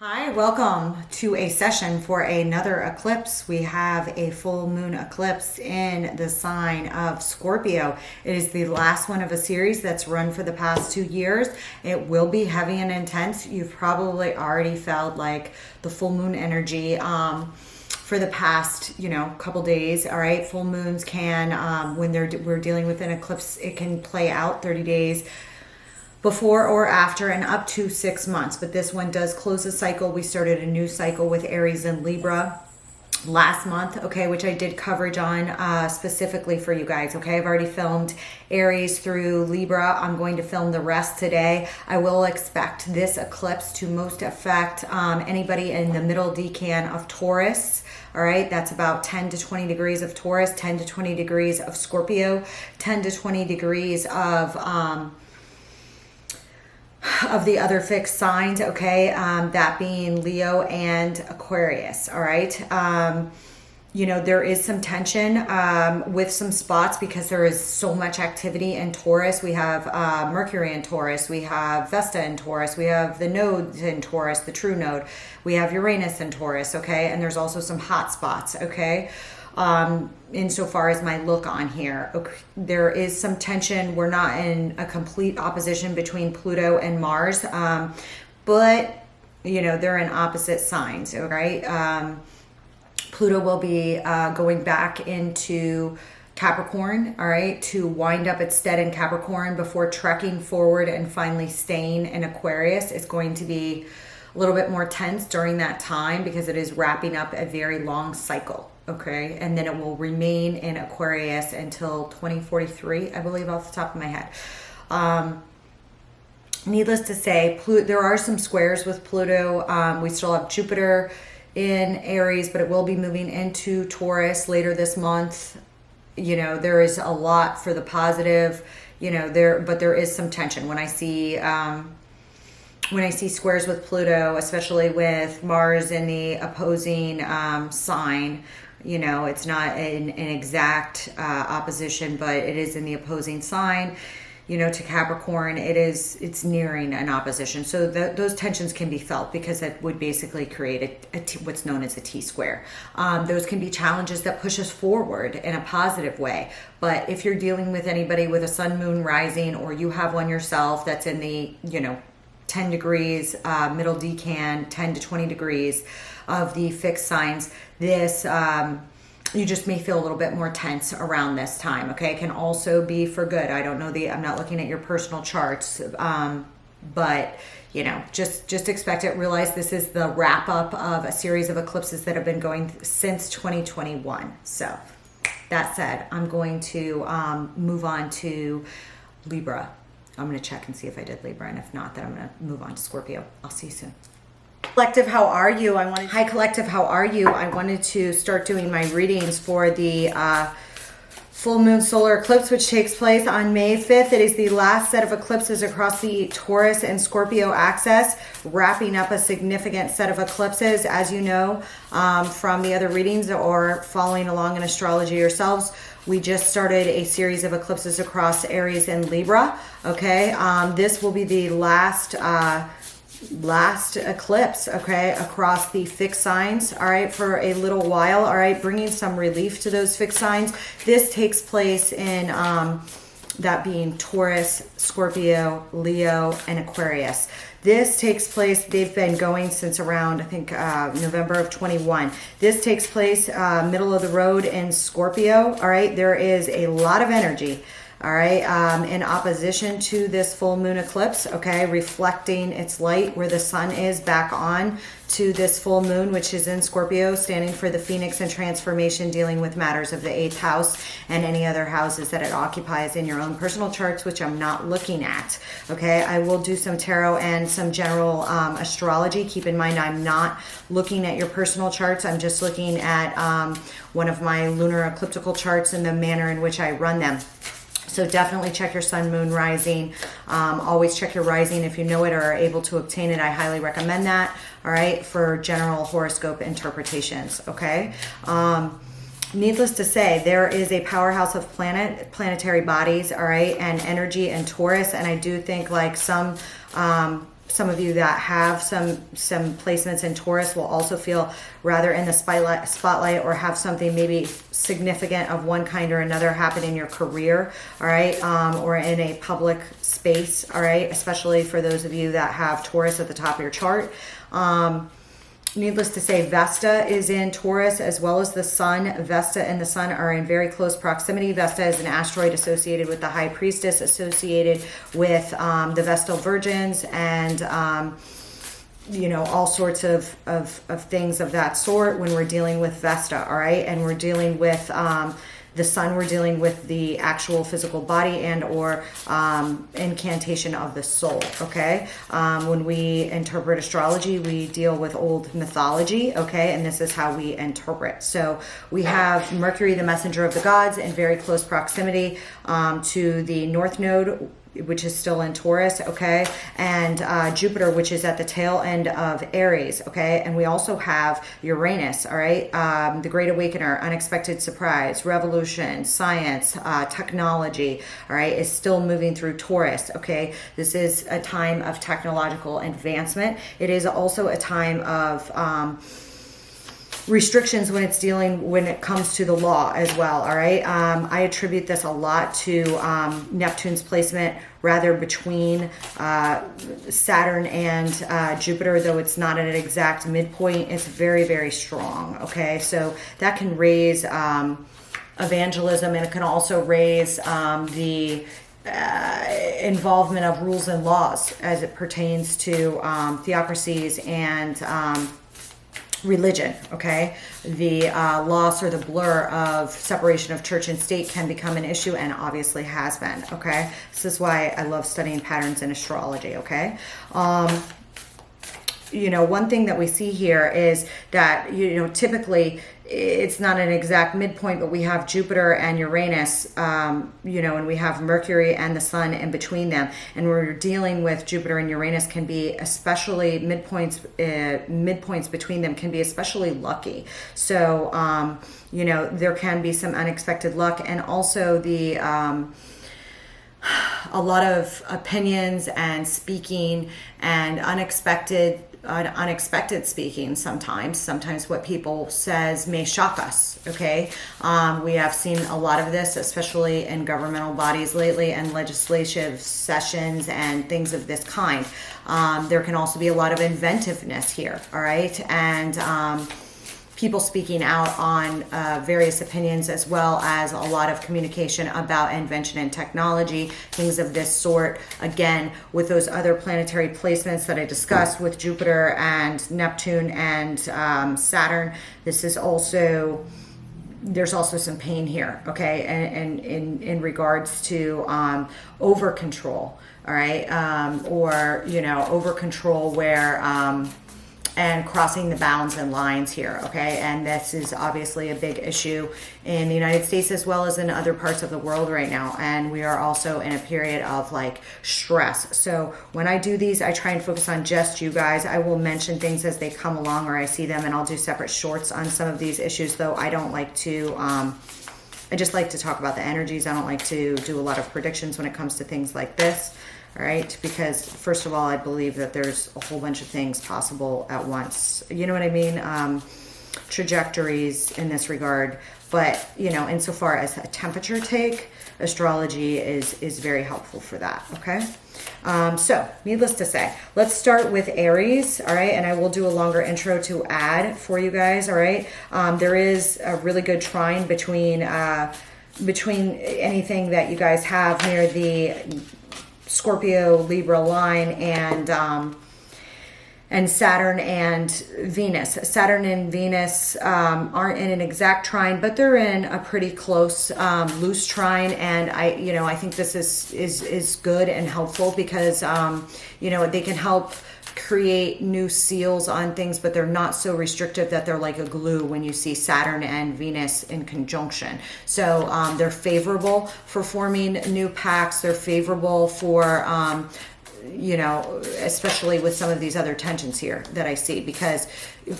Hi, welcome to a session for another eclipse. We have a full moon eclipse in the sign of Scorpio. It is the last one of a series that's run for the past 2 years. It will be heavy and intense. You've probably already felt like the full moon energy for the past, couple days. All right, full moons can, when we're dealing with an eclipse, it can play out 30 days before or after and up to 6 months. But this one does close a cycle. We started a new cycle with Aries and Libra last month, okay, which I did coverage on specifically for you guys. Okay, I've already filmed Aries through Libra. I'm going to film the rest today. I will expect this eclipse to most affect anybody in the middle decan of Taurus. All right, that's about 10 to 20 degrees of Taurus, 10 to 20 degrees of Scorpio, 10 to 20 degrees of the other fixed signs, okay, that being Leo and Aquarius. All right, there is some tension with some spots because there is so much activity in Taurus. We have Mercury in Taurus, we have Vesta in Taurus, we have the nodes in Taurus, the true node, we have Uranus in Taurus, okay, and there's also some hot spots, okay. Insofar as my look on here, okay, there is some tension. We're not in a complete opposition between Pluto and Mars, but they're in opposite signs. All right, Pluto will be going back into Capricorn, all right, to wind up its stead in Capricorn before trekking forward and finally staying in Aquarius. It's going to be a little bit more tense during that time because it is wrapping up a very long cycle. Okay, and then it will remain in Aquarius until 2043, I believe, off the top of my head. Needless to say, there are some squares with Pluto. We still have Jupiter in Aries, but it will be moving into Taurus later this month. There is a lot for the positive, but there is some tension. When I see squares with Pluto, especially with Mars in the opposing sign, it's not an exact opposition, but it is in the opposing sign, to Capricorn. It's nearing an opposition. So those tensions can be felt because that would basically create what's known as a T-square. Those can be challenges that push us forward in a positive way. But if you're dealing with anybody with a sun, moon, rising, or you have one yourself that's in the, 10 degrees, middle decan, 10 to 20 degrees of the fixed signs, this, you just may feel a little bit more tense around this time, okay? It can also be for good. I don't know I'm not looking at your personal charts, but, just expect it. Realize this is the wrap up of a series of eclipses that have been going since 2021. So that said, I'm going to move on to Libra. I'm going to check and see if I did Libra, and if not, then I'm going to move on to Scorpio. I'll see you soon. Collective, how are you? Hi, Collective, how are you? I wanted to start doing my readings for the full moon solar eclipse, which takes place on May 5th. It is the last set of eclipses across the Taurus and Scorpio axis, wrapping up a significant set of eclipses. As you know, from the other readings or following along in astrology yourselves, we just started a series of eclipses across Aries and Libra. Okay, this will be the last eclipse, okay, across the fixed signs, all right, for a little while, all right, bringing some relief to those fixed signs. This takes place in that being Taurus, Scorpio, Leo, and Aquarius. This takes place, they've been going since around, I think, November of 21. This takes place middle of the road in Scorpio, all right? There is a lot of energy, all right, in opposition to this full moon eclipse, okay, reflecting its light where the sun is back on to this full moon, which is in Scorpio, standing for the Phoenix and transformation, dealing with matters of the 8th house and any other houses that it occupies in your own personal charts, which I'm not looking at, okay? I will do some tarot and some general astrology. Keep in mind, I'm not looking at your personal charts. I'm just looking at one of my lunar ecliptical charts and the manner in which I run them. So definitely check your sun, moon, rising. Always check your rising if you know it or are able to obtain it. I highly recommend that, all right, for general horoscope interpretations, okay? Needless to say, there is a powerhouse of planetary bodies, all right, and energy in Taurus, and I do think like some some of you that have some placements in Taurus will also feel rather in the spotlight or have something maybe significant of one kind or another happen in your career, all right, or in a public space, all right, especially for those of you that have Taurus at the top of your chart. Needless to say, Vesta is in Taurus as well as the Sun. Vesta and the Sun are in very close proximity. Vesta is an asteroid associated with the High Priestess, associated with the Vestal Virgins, and you know, all sorts of things of that sort when we're dealing with Vesta, all right? And we're dealing with the Sun, we're dealing with the actual physical body and or incantation of the soul, okay? When we interpret astrology, we deal with old mythology, okay? And this is how we interpret. So we have Mercury, the messenger of the gods, in very close proximity to the North Node, which is still in Taurus, okay, and Jupiter, which is at the tail end of Aries, okay, and we also have Uranus, all right, the Great Awakener, unexpected surprise, revolution, science, technology, all right, is still moving through Taurus, okay. This is a time of technological advancement. It is also a time of restrictions when it comes to the law as well, all right. I attribute this a lot to Neptune's placement rather between Saturn and Jupiter, though it's not at an exact midpoint. It's very, very strong, okay. So that can raise evangelism, and it can also raise the involvement of rules and laws as it pertains to theocracies and religion, okay. The loss or the blur of separation of church and state can become an issue, and obviously has been, okay. This is why I love studying patterns in astrology, okay. You know, one thing that we see here is that, you know, typically it's not an exact midpoint, but we have Jupiter and Uranus, you know, and we have Mercury and the Sun in between them. And we're dealing with Jupiter and Uranus can be especially midpoints between them can be especially lucky. So, you know, there can be some unexpected luck, and also the a lot of opinions and speaking and unexpected speaking. Sometimes what people says may shock us, okay. We have seen a lot of this, especially in governmental bodies lately and legislative sessions and things of this kind. There can also be a lot of inventiveness here, all right, and people speaking out on various opinions, as well as a lot of communication about invention and technology, things of this sort. Again, with those other planetary placements that I discussed with Jupiter and Neptune and Saturn, this is also, there's also some pain here, okay, and in regards to over control, all right, or, you know, over control where and crossing the bounds and lines here, okay? And this is obviously a big issue in the United States as well as in other parts of the world right now. And we are also in a period of like stress. So when I do these, I try and focus on just you guys. I will mention things as they come along or I see them, and I'll do separate shorts on some of these issues, though I don't like to, I just like to talk about the energies. I don't like to do a lot of predictions when it comes to things like this. All right, because first of all, I believe that there's a whole bunch of things possible at once. You know what I mean? Trajectories in this regard. But, you know, insofar as a temperature take, astrology is very helpful for that, okay? So, needless to say, let's start with Aries, all right? And I will do a longer intro to add for you guys, all right? There is a really good trine between anything that you guys have near the Scorpio Libra line and Saturn and Venus. Saturn and Venus aren't in an exact trine, but they're in a pretty close loose trine, and I think this is good and helpful because they can help create new seals on things, but they're not so restrictive that they're like a glue when you see Saturn and Venus in conjunction. So they're favorable for forming new pacts. They're favorable for you know, especially with some of these other tensions here that I see, because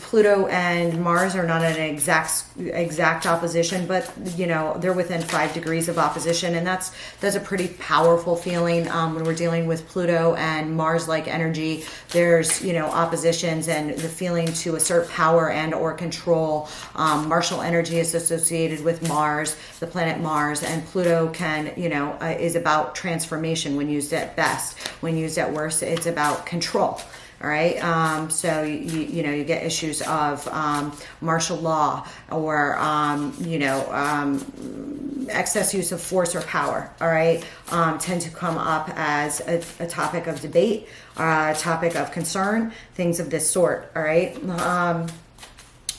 Pluto and Mars are not in an exact opposition, but you know, they're within 5 degrees of opposition, and that's a pretty powerful feeling when we're dealing with Pluto and Mars-like energy. There's, you know, oppositions and the feeling to assert power and or control. Martial energy is associated with Mars, the planet Mars, and Pluto can, you know, is about transformation when used at best. When used at worst, it's about control. All right. So you know, you get issues of martial law or excess use of force or power. All right. Tend to come up as a topic of debate, a topic of concern, things of this sort. All right.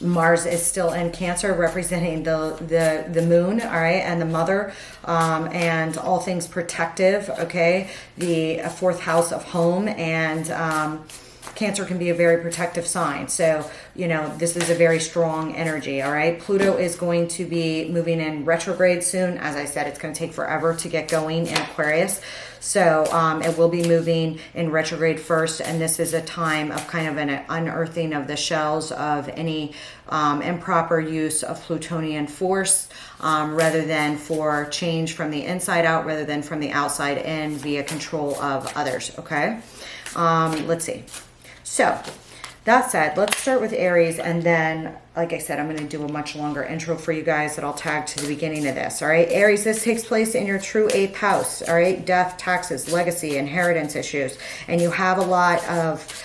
Mars is still in Cancer, representing the moon, all right, and the mother, and all things protective, okay, the fourth house of home, and Cancer can be a very protective sign. So, you know, this is a very strong energy, all right? Pluto is going to be moving in retrograde soon. As I said, it's going to take forever to get going in Aquarius. So it will be moving in retrograde first, and this is a time of kind of an unearthing of the shells of any improper use of Plutonian force, rather than for change from the inside out, rather than from the outside in via control of others, okay? Let's see. So that said, let's start with Aries, and then, like I said, I'm going to do a much longer intro for you guys that I'll tag to the beginning of this. All right, Aries, this takes place in your true 8th house. All right, death, taxes, legacy, inheritance issues, and you have a lot of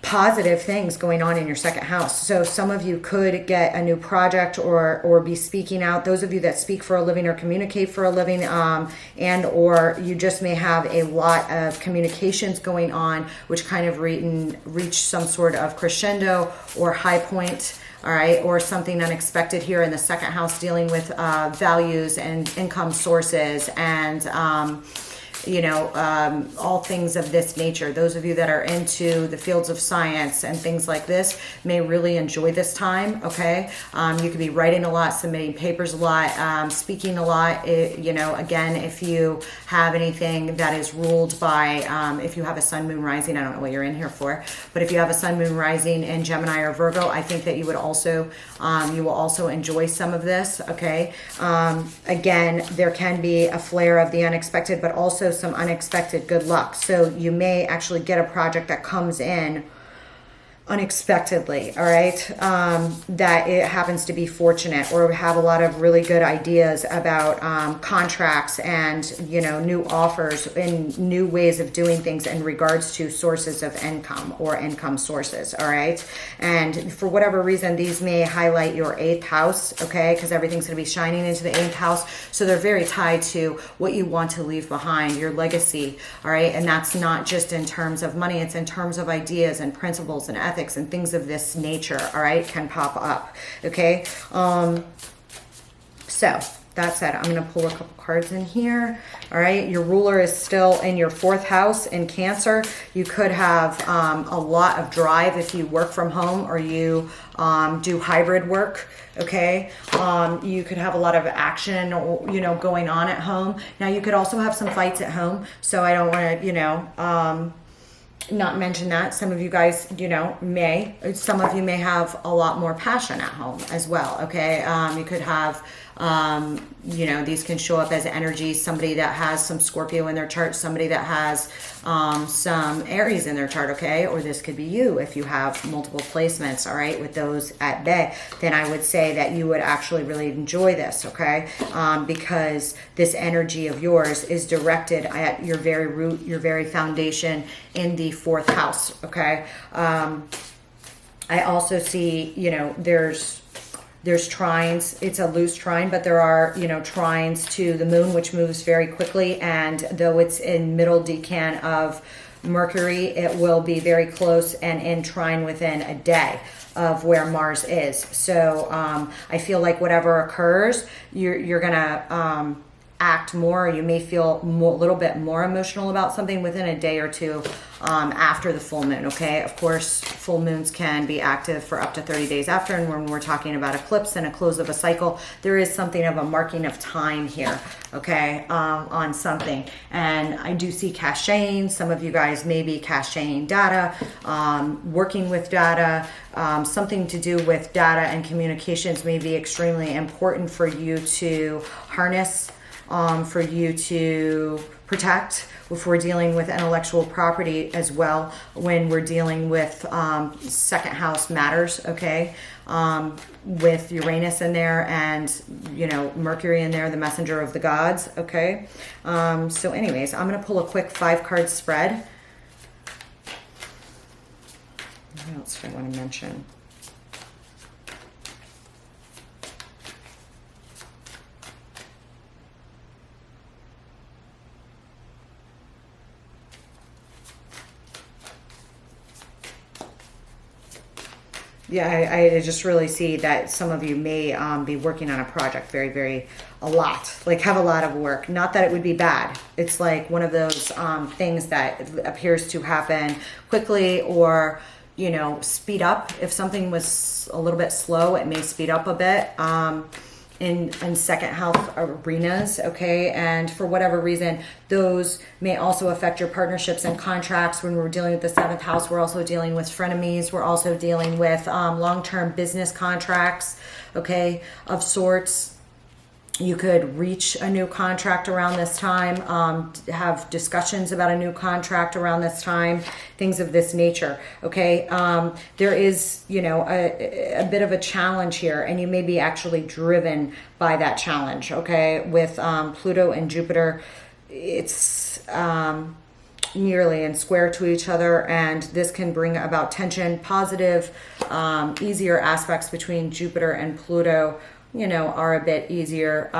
positive things going on in your second house. So some of you could get a new project or be speaking out. Those of you that speak for a living or communicate for a living, and or you just may have a lot of communications going on, which kind of reach some sort of crescendo or high point. All right, or something unexpected here in the second house, dealing with values and income sources and all things of this nature. Those of you that are into the fields of science and things like this may really enjoy this time, okay? You could be writing a lot, submitting papers a lot, speaking a lot. Again, if you have anything that is ruled by, if you have a sun, moon, rising, I don't know what you're in here for, but if you have a sun, moon, rising in Gemini or Virgo, I think that you will also enjoy some of this, okay? Again, there can be a flare of the unexpected, but also some unexpected good luck. So you may actually get a project that comes in unexpectedly, all right, that it happens to be fortunate, or have a lot of really good ideas about contracts and new offers and new ways of doing things in regards to sources of income or income sources, all right? And for whatever reason, these may highlight your 8th house, okay, because everything's going to be shining into the 8th house, so they're very tied to what you want to leave behind, your legacy, all right? And that's not just in terms of money, it's in terms of ideas and principles and ethics and things of this nature, all right, can pop up, okay? So that said, I'm going to pull a couple cards in here, all right? Your ruler is still in your 4th house in Cancer. You could have a lot of drive if you work from home or you do hybrid work, okay? You could have a lot of action, going on at home. Now, you could also have some fights at home, so I don't want to, not mention that. Some of you guys, some of you may have a lot more passion at home as well, okay? You could have, these can show up as energy, somebody that has some Scorpio in their chart, somebody that has some Aries in their chart, okay? Or this could be you if you have multiple placements, all right, with those at bay. Then I would say that you would actually really enjoy this, okay? Because this energy of yours is directed at your very root, your very foundation in the 4th house, okay? I also see, there's trines. It's a loose trine, but there are, trines to the moon, which moves very quickly. And though it's in middle decan of Mercury, it will be very close and in trine within a day of where Mars is. So I feel like whatever occurs, you're going to act more, you may feel a little bit more emotional about something within a day or two after the full moon, okay? Of course, full moons can be active for up to 30 days after, and when we're talking about eclipse and a close of a cycle, there is something of a marking of time here, okay, on something. And I do see caching. Some of you guys may be caching data, working with data, something to do with data and communications may be extremely important for you to harness, for you to protect if we're dealing with intellectual property as well, when we're dealing with second house matters, okay, with Uranus in there and, you know, Mercury in there, the messenger of the gods, okay. So anyways, I'm going to pull a quick 5-card spread. What else do I want to mention? Yeah, I just really see that some of you may be working on a project a lot, like have a lot of work. Not that it would be bad. It's like one of those things that appears to happen quickly or, you know, speed up. If something was a little bit slow, it may speed up a bit in second house arenas, okay? And for whatever reason, those may also affect your partnerships and contracts. When we're dealing with the 7th house, we're also dealing with frenemies. We're also dealing with long-term business contracts, okay, of sorts. You could reach a new contract around this time, have discussions about a new contract around this time, things of this nature, okay? There is, you know, a bit of a challenge here, and you may be actually driven by that challenge, okay? With Pluto and Jupiter, it's nearly in square to each other, and this can bring about tension, positive, easier aspects between Jupiter and Pluto, you know, are a bit easier,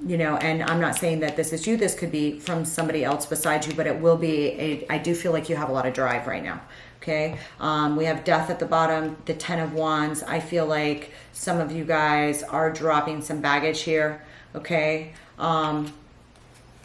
you know, and I'm not saying that this is you, this could be from somebody else besides you, but it will be, I do feel like you have a lot of drive right now, okay? We have death at the bottom, the 10 of Wands. I feel like some of you guys are dropping some baggage here, okay? And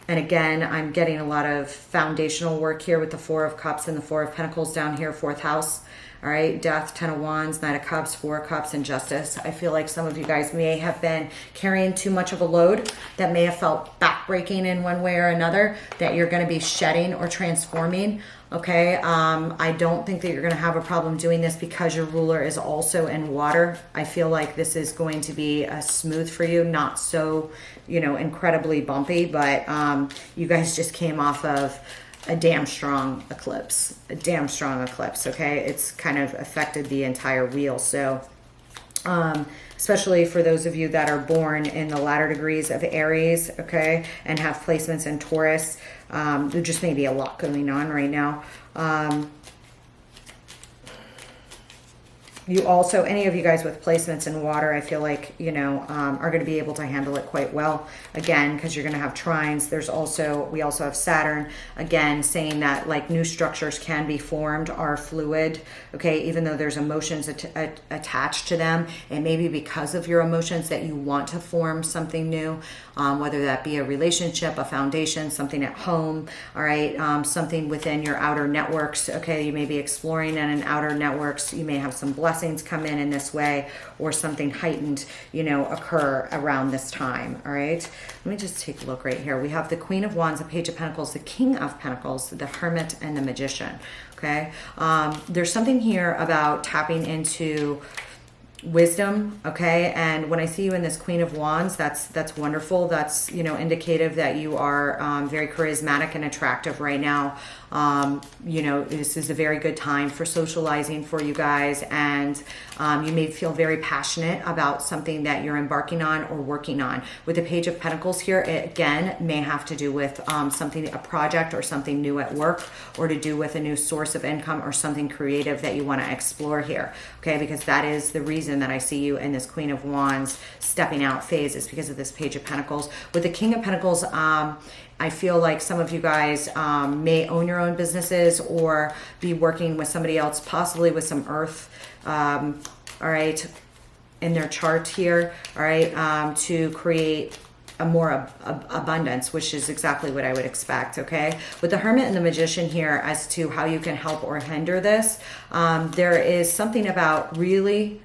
again, I'm getting a lot of foundational work here with the 4 of Cups and the 4 of Pentacles down here, 4th house. All right, Death, 10 of Wands, 9 of Cups, 4 of Cups, and Justice. I feel like some of you guys may have been carrying too much of a load that may have felt backbreaking in one way or another, that you're going to be shedding or transforming, okay? I don't think that you're going to have a problem doing this because your ruler is also in water. I feel like this is going to be smooth for you, not so, you know, incredibly bumpy, but you guys just came off of a damn strong eclipse, okay? It's kind of affected the entire wheel. So especially for those of you that are born in the latter degrees of Aries, okay, and have placements in Taurus, there just may be a lot going on right now. You also, any of you guys with placements in water, I feel like, you know, are going to be able to handle it quite well, again, because you're going to have trines. There's also, we also have Saturn, again, saying that like new structures can be formed, are fluid, okay, even though there's emotions attached to them. It may be because of your emotions that you want to form something new, whether that be a relationship, a foundation, something at home, all right, something within your outer networks, okay, you may be exploring in an outer networks, you may have some blessings come in this way, or something heightened, you know, occur around this time, all right? Let me just take a look right here. We have the Queen of Wands, the Page of Pentacles, the King of Pentacles, the Hermit, and the Magician, okay? There's something here about tapping into wisdom, okay? And when I see you in this Queen of Wands, that's wonderful. That's, you know, indicative that you are very charismatic and attractive right now. You know, this is a very good time for socializing for you guys, and you may feel very passionate about something that you're embarking on or working on. With the Page of Pentacles here, it again may have to do with something, a project or something new at work, or to do with a new source of income or something creative that you want to explore here, okay? Because that is the reason that I see you in this Queen of Wands stepping out phase, is because of this Page of Pentacles. With the King of Pentacles, I feel like some of you guys may own your own businesses or be working with somebody else, possibly with some earth, all right, in their chart here, all right, to create a more abundance, which is exactly what I would expect. Okay, with the Hermit and the Magician here, as to how you can help or hinder this, there is something about really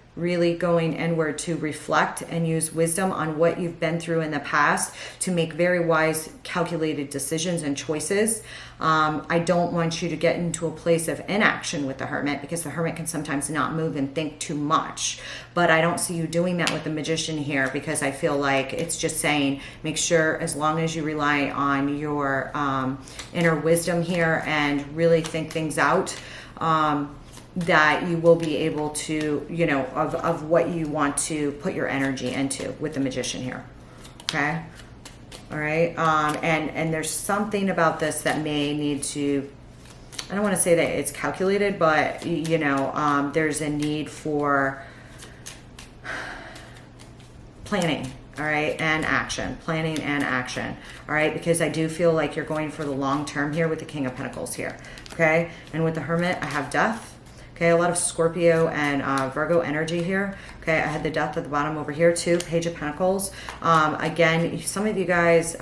going inward to reflect and use wisdom on what you've been through in the past to make very wise, calculated decisions and choices. I don't want you to get into a place of inaction with the Hermit, because the Hermit can sometimes not move and think too much. But I don't see you doing that with the Magician here, because I feel like it's just saying, make sure, as long as you rely on your inner wisdom here and really think things out, that you will be able to, you know, of what you want to put your energy into with the Magician here. Okay. All right. And there's something about this that may need to, I don't want to say that it's calculated, but you know, there's a need for planning. All right. And action, planning and action. All right. Because I do feel like you're going for the long term here with the King of Pentacles here. Okay. And with the Hermit, I have death. Okay, a lot of Scorpio and Virgo energy here. Okay, I had the Death at the bottom over here too, Page of Pentacles. Again, some of you guys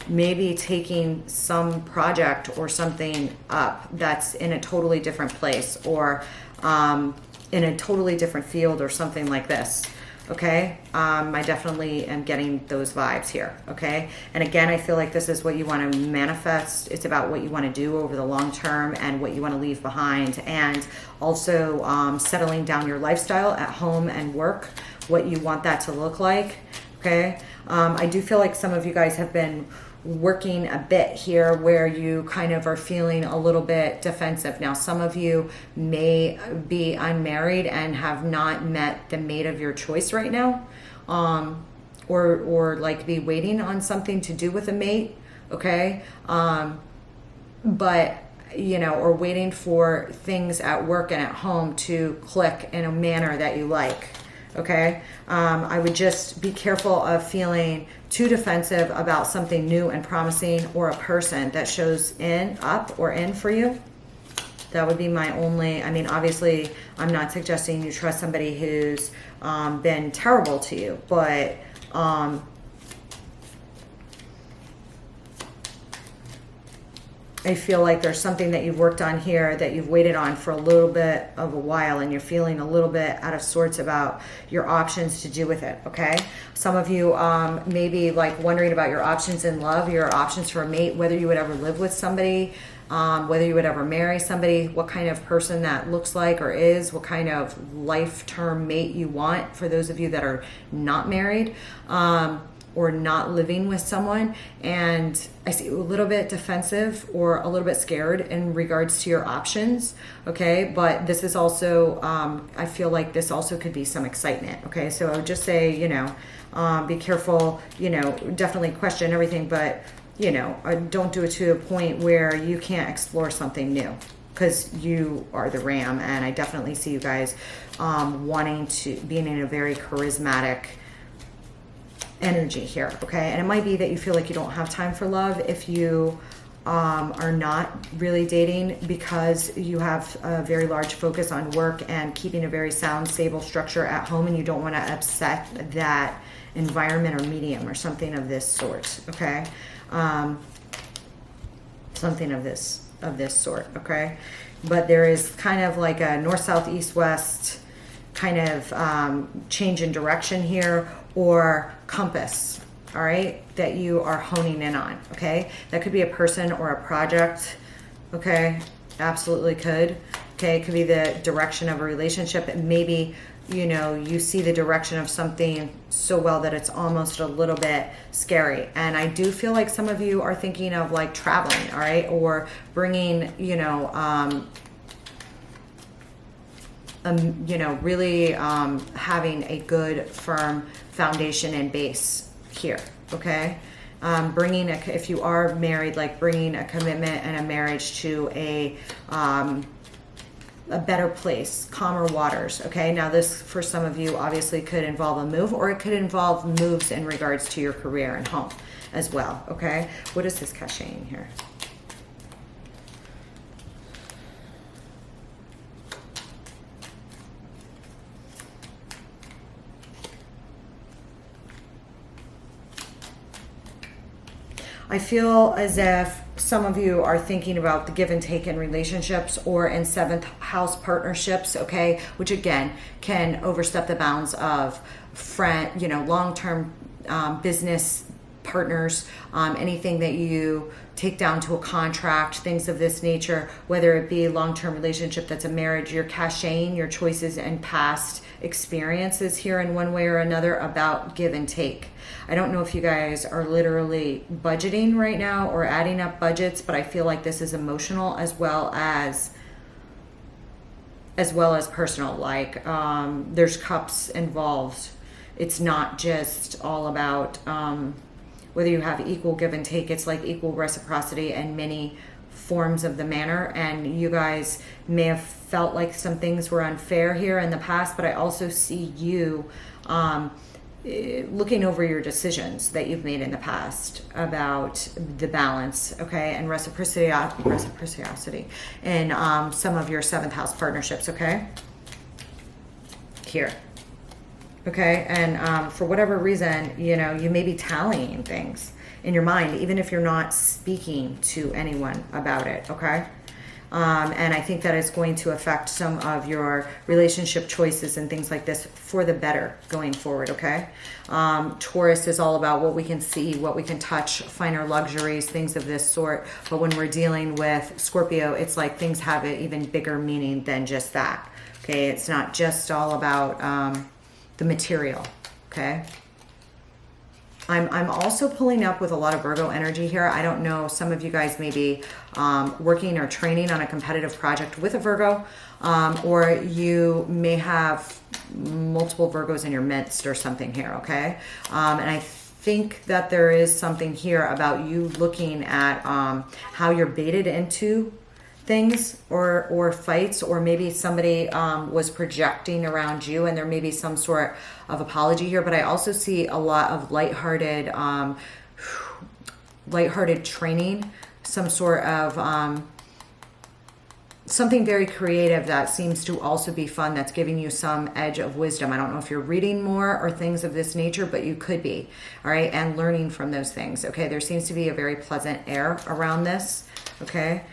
may be taking some project or something up that's in a totally different place, or in a totally different field or something like this. Okay, I definitely am getting those vibes here. Okay, and again, I feel like this is what you want to manifest. It's about what you want to do over the long term and what you want to leave behind, and also settling down your lifestyle at home and work, what you want that to look like. Okay, I do feel like some of you guys have been working a bit here where you kind of are feeling a little bit defensive. Now, some of you may be unmarried and have not met the mate of your choice right now, or like be waiting on something to do with a mate. Okay, but you know, or waiting for things at work and at home to click in a manner that you like. Okay, I would just be careful of feeling too defensive about something new and promising, or a person that shows up or in for you. That would be my only, I mean, obviously, I'm not suggesting you trust somebody who's been terrible to you, but I feel like there's something that you've worked on here that you've waited on for a little bit of a while, and you're feeling a little bit out of sorts about your options to do with it. Okay, some of you may be like wondering about your options in love, your options for a mate, whether you would ever live with somebody, whether you would ever marry somebody, what kind of person that looks like or is, what kind of life term mate you want, for those of you that are not married or not living with someone. And I see you a little bit defensive or a little bit scared in regards to your options. Okay, but this is also I feel like this also could be some excitement. Okay, so I would just say, you know, be careful, you know, definitely question everything, but you know, don't do it to a point where you can't explore something new, because you are the Ram, and I definitely see you guys wanting to, being in a very charismatic energy here. Okay, and it might be that you feel like you don't have time for love if you are not really dating, because you have a very large focus on work and keeping a very sound, stable structure at home, and you don't want to upset that environment or medium or something of this sort. Okay, something of this sort. Okay, but there is kind of like a north, south, east, west kind of change in direction here, or compass, all right, that you are honing in on. Okay, that could be a person or a project. Okay, absolutely could. Okay, it could be the direction of a relationship, and maybe, you know, you see the direction of something so well that it's almost a little bit scary. And I do feel like some of you are thinking of like traveling, all right, or bringing, you know, really having a good, firm foundation and base here. Okay, bringing if you are married, like bringing a commitment and a marriage to a better place, calmer waters. Okay, now this for some of you obviously could involve a move, or it could involve moves in regards to your career and home as well. Okay, what is this caching here? I feel as if some of you are thinking about the give and take in relationships or in seventh house partnerships, okay, which again can overstep the bounds of friend, long-term business partners, anything that you take down to a contract, things of this nature, whether it be a long-term relationship that's a marriage. You're cashing your choices and past experiences here in one way or another about give and take. I don't know if you guys are literally budgeting right now or adding up budgets, but I feel like this is emotional as well as personal. Like there's cups involved. It's not just all about whether you have equal give and take. It's like equal reciprocity and many forms of the manner. And you guys may have felt like some things were unfair here in the past, but I also see you looking over your decisions that you've made in the past about the balance, okay, and reciprocity in some of your seventh house partnerships, okay, here. Okay, and for whatever reason, you may be tallying things in your mind, even if you're not speaking to anyone about it, okay? And I think that is going to affect some of your relationship choices and things like this for the better going forward, okay? Taurus is all about what we can see, what we can touch, finer luxuries, things of this sort. But when we're dealing with Scorpio, it's like things have an even bigger meaning than just that, okay? It's not just all about the material, okay? I'm also pulling up with a lot of Virgo energy here. I don't know, some of you guys may be working or training on a competitive project with a Virgo, or you may have multiple Virgos in your midst or something here, okay? And I think that there is something here about you looking at how you're baited into things or fights, or maybe somebody was projecting around you and there may be some sort of apology here. But I also see a lot of lighthearted training, some sort of something very creative that seems to also be fun, that's giving you some edge of wisdom. I don't know if you're reading more or things of this nature, but you could be, all right, and learning from those things, okay? There seems to be a very pleasant air around this, okay?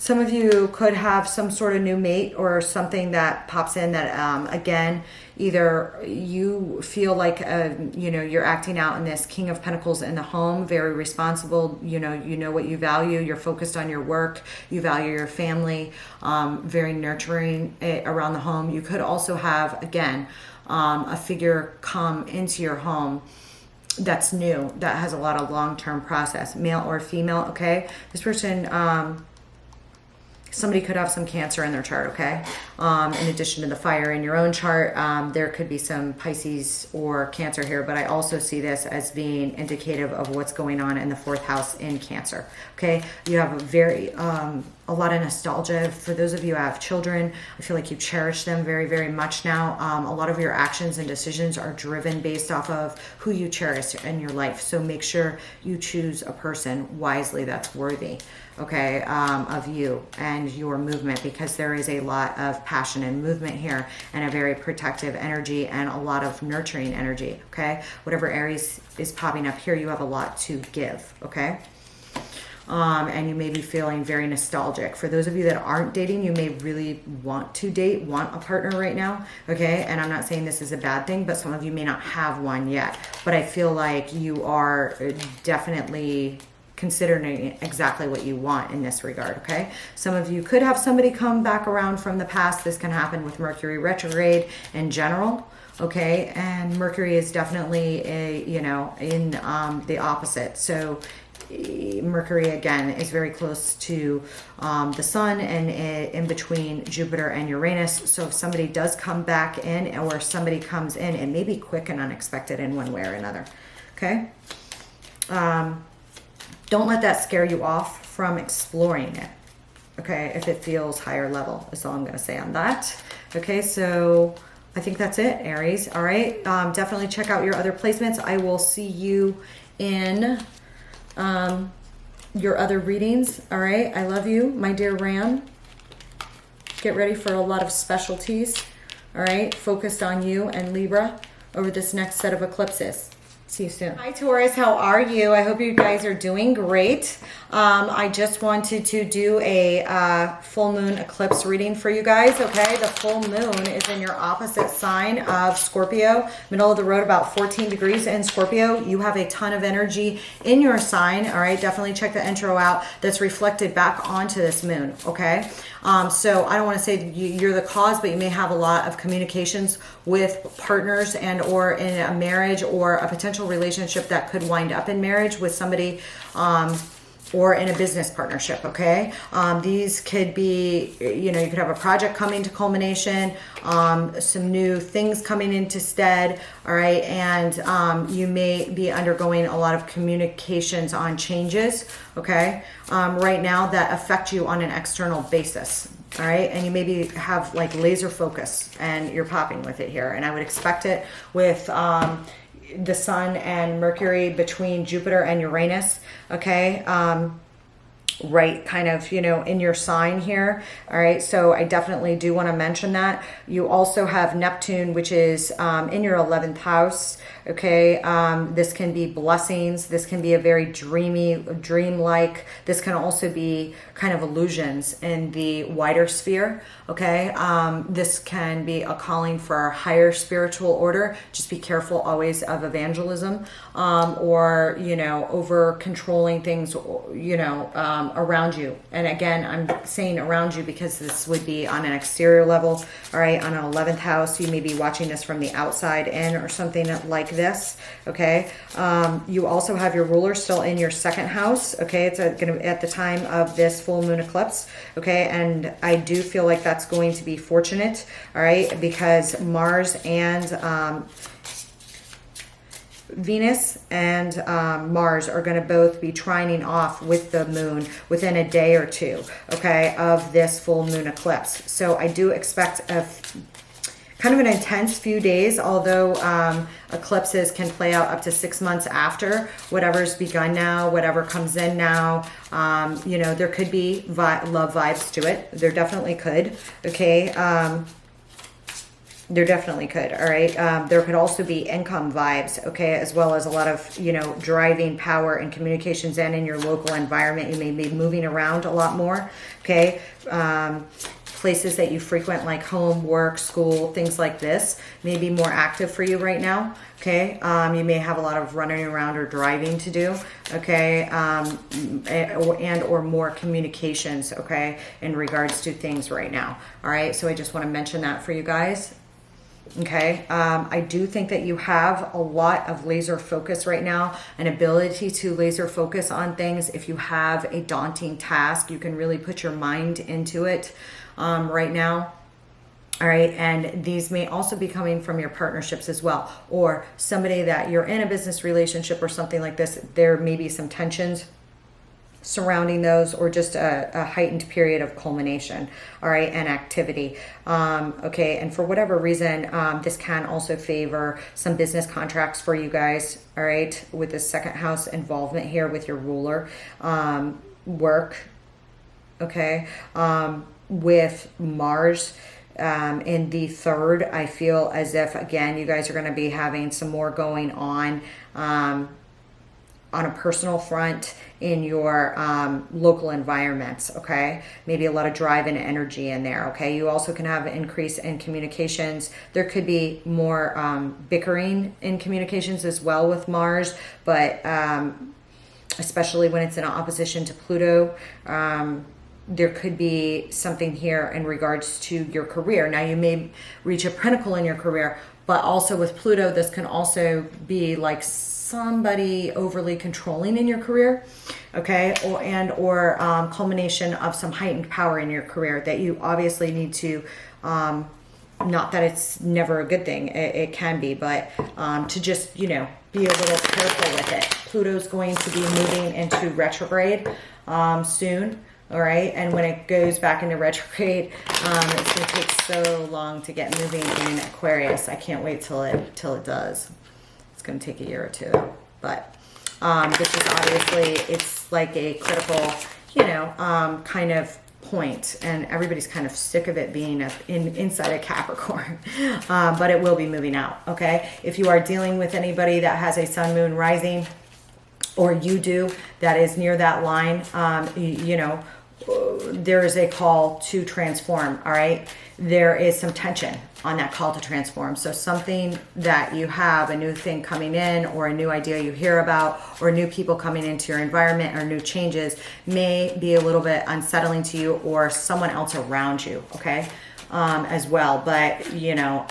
Some of you could have some sort of new mate or something that pops in that, again, either you feel like, you're acting out in this King of Pentacles in the home, very responsible, you know what you value, you're focused on your work, you value your family, very nurturing around the home. You could also have, again, a figure come into your home that's new, that has a lot of long-term process, male or female, okay? This person, somebody could have some Cancer in their chart, okay? In addition to the fire in your own chart, there could be some Pisces or Cancer here, but I also see this as being indicative of what's going on in the fourth house in Cancer, okay? You have a lot of nostalgia. For those of you who have children, I feel like you cherish them very, very much now. A lot of your actions and decisions are driven based off of who you cherish in your life. So make sure you choose a person wisely that's worthy, okay, of you and your movement, because there is a lot of passion and movement here and a very protective energy and a lot of nurturing energy, okay? Whatever Aries is popping up here, you have a lot to give, okay? And you may be feeling very nostalgic. For those of you that aren't dating, you may really want to date, want a partner right now, okay? And I'm not saying this is a bad thing, but some of you may not have one yet. But I feel like you are definitely considering exactly what you want in this regard, okay? Some of you could have somebody come back around from the past. This can happen with Mercury retrograde in general, okay? And Mercury is definitely in the opposite. So Mercury, again, is very close to the sun and in between Jupiter and Uranus. So if somebody does come back in, or somebody comes in, it may be quick and unexpected in one way or another, okay? Don't let that scare you off from exploring it, okay, if it feels higher level, is all I'm going to say on that. Okay, so I think that's it, Aries. All right. Definitely check out your other placements. I will see you in your other readings. All right. I love you, my dear Ram. Get ready for a lot of specialties. All right. Focused on you and Libra over this next set of eclipses. See you soon. Hi Taurus, how are you? I hope you guys are doing great. I just wanted to do a full moon eclipse reading for you guys, okay? The full moon is in your opposite sign of Scorpio, middle of the road, about 14 degrees in Scorpio. You have a ton of energy in your sign, all right? Definitely check the intro out that's reflected back onto this moon, okay? So I don't want to say you're the cause, but you may have a lot of communications with partners and or in a marriage or a potential relationship that could wind up in marriage with somebody or in a business partnership, okay? These could be, you know, you could have a project coming to culmination, some new things coming into stead, all right? And you may be undergoing a lot of communications on changes, okay? Right now that affect you on an external basis, all right? And you maybe have like laser focus and you're popping with it here. And I would expect it with the Sun and Mercury between Jupiter and Uranus, okay? Right kind of, you know, in your sign here. All right. So I definitely do want to mention that. You also have Neptune, which is in your 11th house. Okay. This can be blessings. This can be a very dreamlike. This can also be kind of illusions in the wider sphere. Okay. This can be a calling for a higher spiritual order. Just be careful always of evangelism or, you know, over controlling things, you know, around you. And again, I'm saying around you because this would be on an exterior level, all right, on an 11th house. You may be watching this from the outside in or something like this, okay? You also have your ruler still in your 2nd house, okay? It's going to at the time of this full moon eclipse, okay? And I do feel like that's going to be fortunate, all right, because Mars and Venus and Mars are going to both be trining off with the moon within a day or two, okay, of this full moon eclipse. So I do expect a kind of an intense few days, although eclipses can play out up to 6 months after whatever's begun now, whatever comes in now. You know, there could be love vibes to it. There definitely could, okay? There definitely could, all right? There could also be income vibes, okay, as well as a lot of, you know, driving power and communications and in your local environment. You may be moving around a lot more, okay? Places that you frequent like home, work, school, things like this may be more active for you right now, okay? You may have a lot of running around or driving to do, okay? And or more communications, okay, in regards to things right now, all right? So I just want to mention that for you guys. Okay, I do think that you have a lot of laser focus right now, an ability to laser focus on things. If you have a daunting task, you can really put your mind into it right now. All right, and these may also be coming from your partnerships as well, or somebody that you're in a business relationship or something like this. There may be some tensions surrounding those, or just a heightened period of culmination, all right, and activity. Okay, and for whatever reason, this can also favor some business contracts for you guys, all right, with the 2nd house involvement here with your ruler, work, okay, with Mars in the 3rd, I feel as if, again, you guys are going to be having some more going on a personal front in your local environments, okay? Maybe a lot of drive and energy in there, okay? You also can have an increase in communications. There could be more bickering in communications as well with Mars, but especially when it's in opposition to Pluto, there could be something here in regards to your career. Now, you may reach a pinnacle in your career, but also with Pluto, this can also be like somebody overly controlling in your career, okay, or culmination of some heightened power in your career that you obviously need to, not that it's never a good thing, it can be, but to just, you know, be a little careful with it. Pluto's going to be moving into retrograde soon, All right, and when it goes back into retrograde, it's going to take so long to get moving in Aquarius. I can't wait till it does. It's going to take a year or two, but this is obviously, it's like a critical, you know, kind of point, and everybody's kind of sick of it being inside a Capricorn, but it will be moving out. Okay, if you are dealing with anybody that has a sun, moon, rising, or you do, that is near that line, you know, there is a call to transform. All right, there is some tension on that call to transform. So something that you have, a new thing coming in, or a new idea you hear about, or new people coming into your environment, or new changes, may be a little bit unsettling to you or someone else around you. Okay, as well. But you know,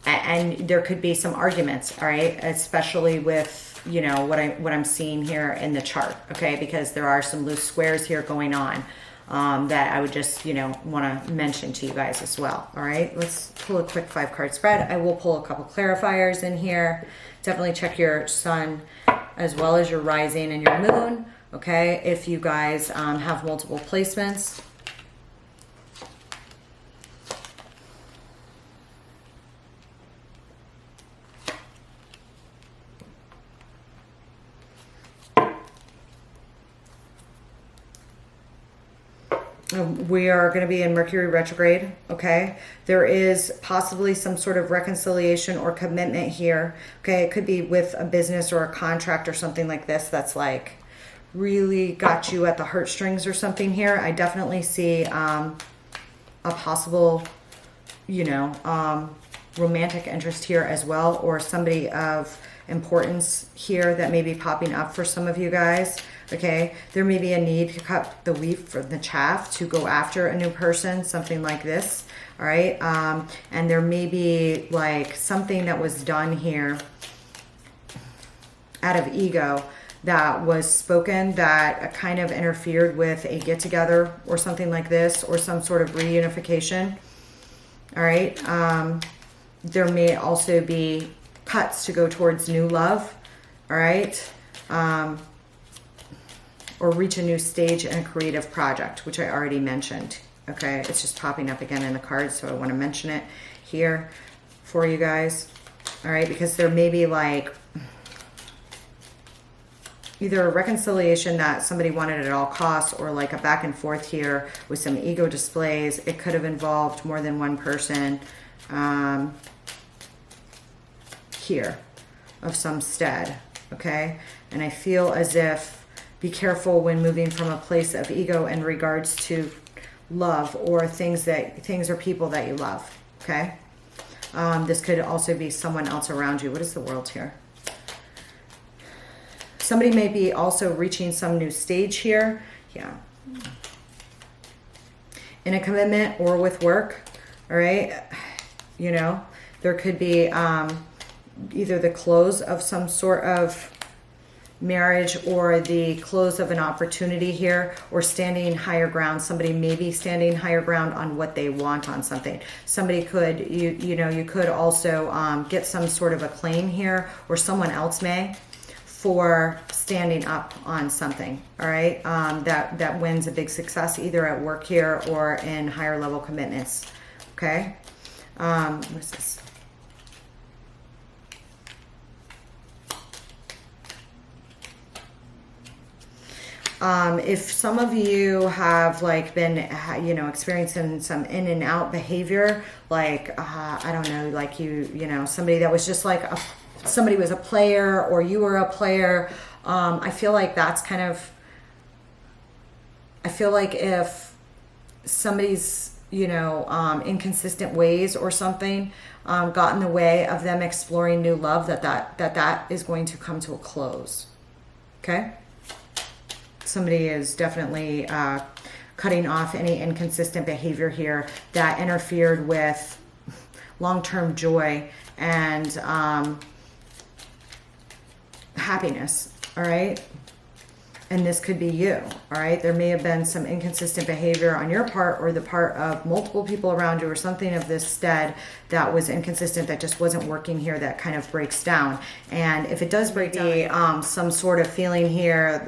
and there could be some arguments. All right, especially with, you know, what I'm seeing here in the chart. Okay, because there are some loose squares here going on, that I would just, you know, want to mention to you guys as well. All right, let's pull a quick 5-card spread. I will pull a couple clarifiers in here. Definitely check your sun as well as your rising and your moon. Okay, if you guys have multiple placements. We are going to be in Mercury retrograde. Okay, there is possibly some sort of reconciliation or commitment here. Okay, it could be with a business or a contract or something like this that's like really got you at the heartstrings or something here. I definitely see a possible, you know, romantic interest here as well, or somebody of importance here that may be popping up for some of you guys. Okay, there may be a need to cut the wheat from the chaff to go after a new person, something like this. All right, and there may be like something that was done here out of ego that was spoken that kind of interfered with a get-together or something like this, or some sort of reunification. All right, there may also be cuts to go towards new love. All right, or reach a new stage in a creative project, which I already mentioned. Okay, it's just popping up again in the cards, so I want to mention it here for you guys. All right, because there may be like either a reconciliation that somebody wanted at all costs, or like a back and forth here with some ego displays. It could have involved more than one person here of some stead. Okay, and I feel as if, be careful when moving from a place of ego in regards to love or things or people that you love. Okay, this could also be someone else around you. What is the world here? Somebody may be also reaching some new stage here. Yeah, in a commitment or with work. All right, you know, there could be either the close of some sort of marriage, or the close of an opportunity here, or standing higher ground. Somebody may be standing higher ground on what they want on something. Somebody could, you know, you could also get some sort of a claim here, or someone else may, for standing up on something. All right, that wins a big success either at work here or in higher level commitments. Okay, what is this? If some of you have like been, you know, experiencing some in and out behavior, like, I don't know, like you know, somebody that was just like, somebody was a player or you were a player. I feel like that's kind of, I feel like if somebody's, you know, inconsistent ways or something got in the way of them exploring new love, that is going to come to a close. Okay? Somebody is definitely cutting off any inconsistent behavior here that interfered with long-term joy and happiness. All right, And this could be you, all right? There may have been some inconsistent behavior on your part or the part of multiple people around you or something of this stead that was inconsistent, that just wasn't working here, that kind of breaks down. And if it does break down, some sort of feeling here,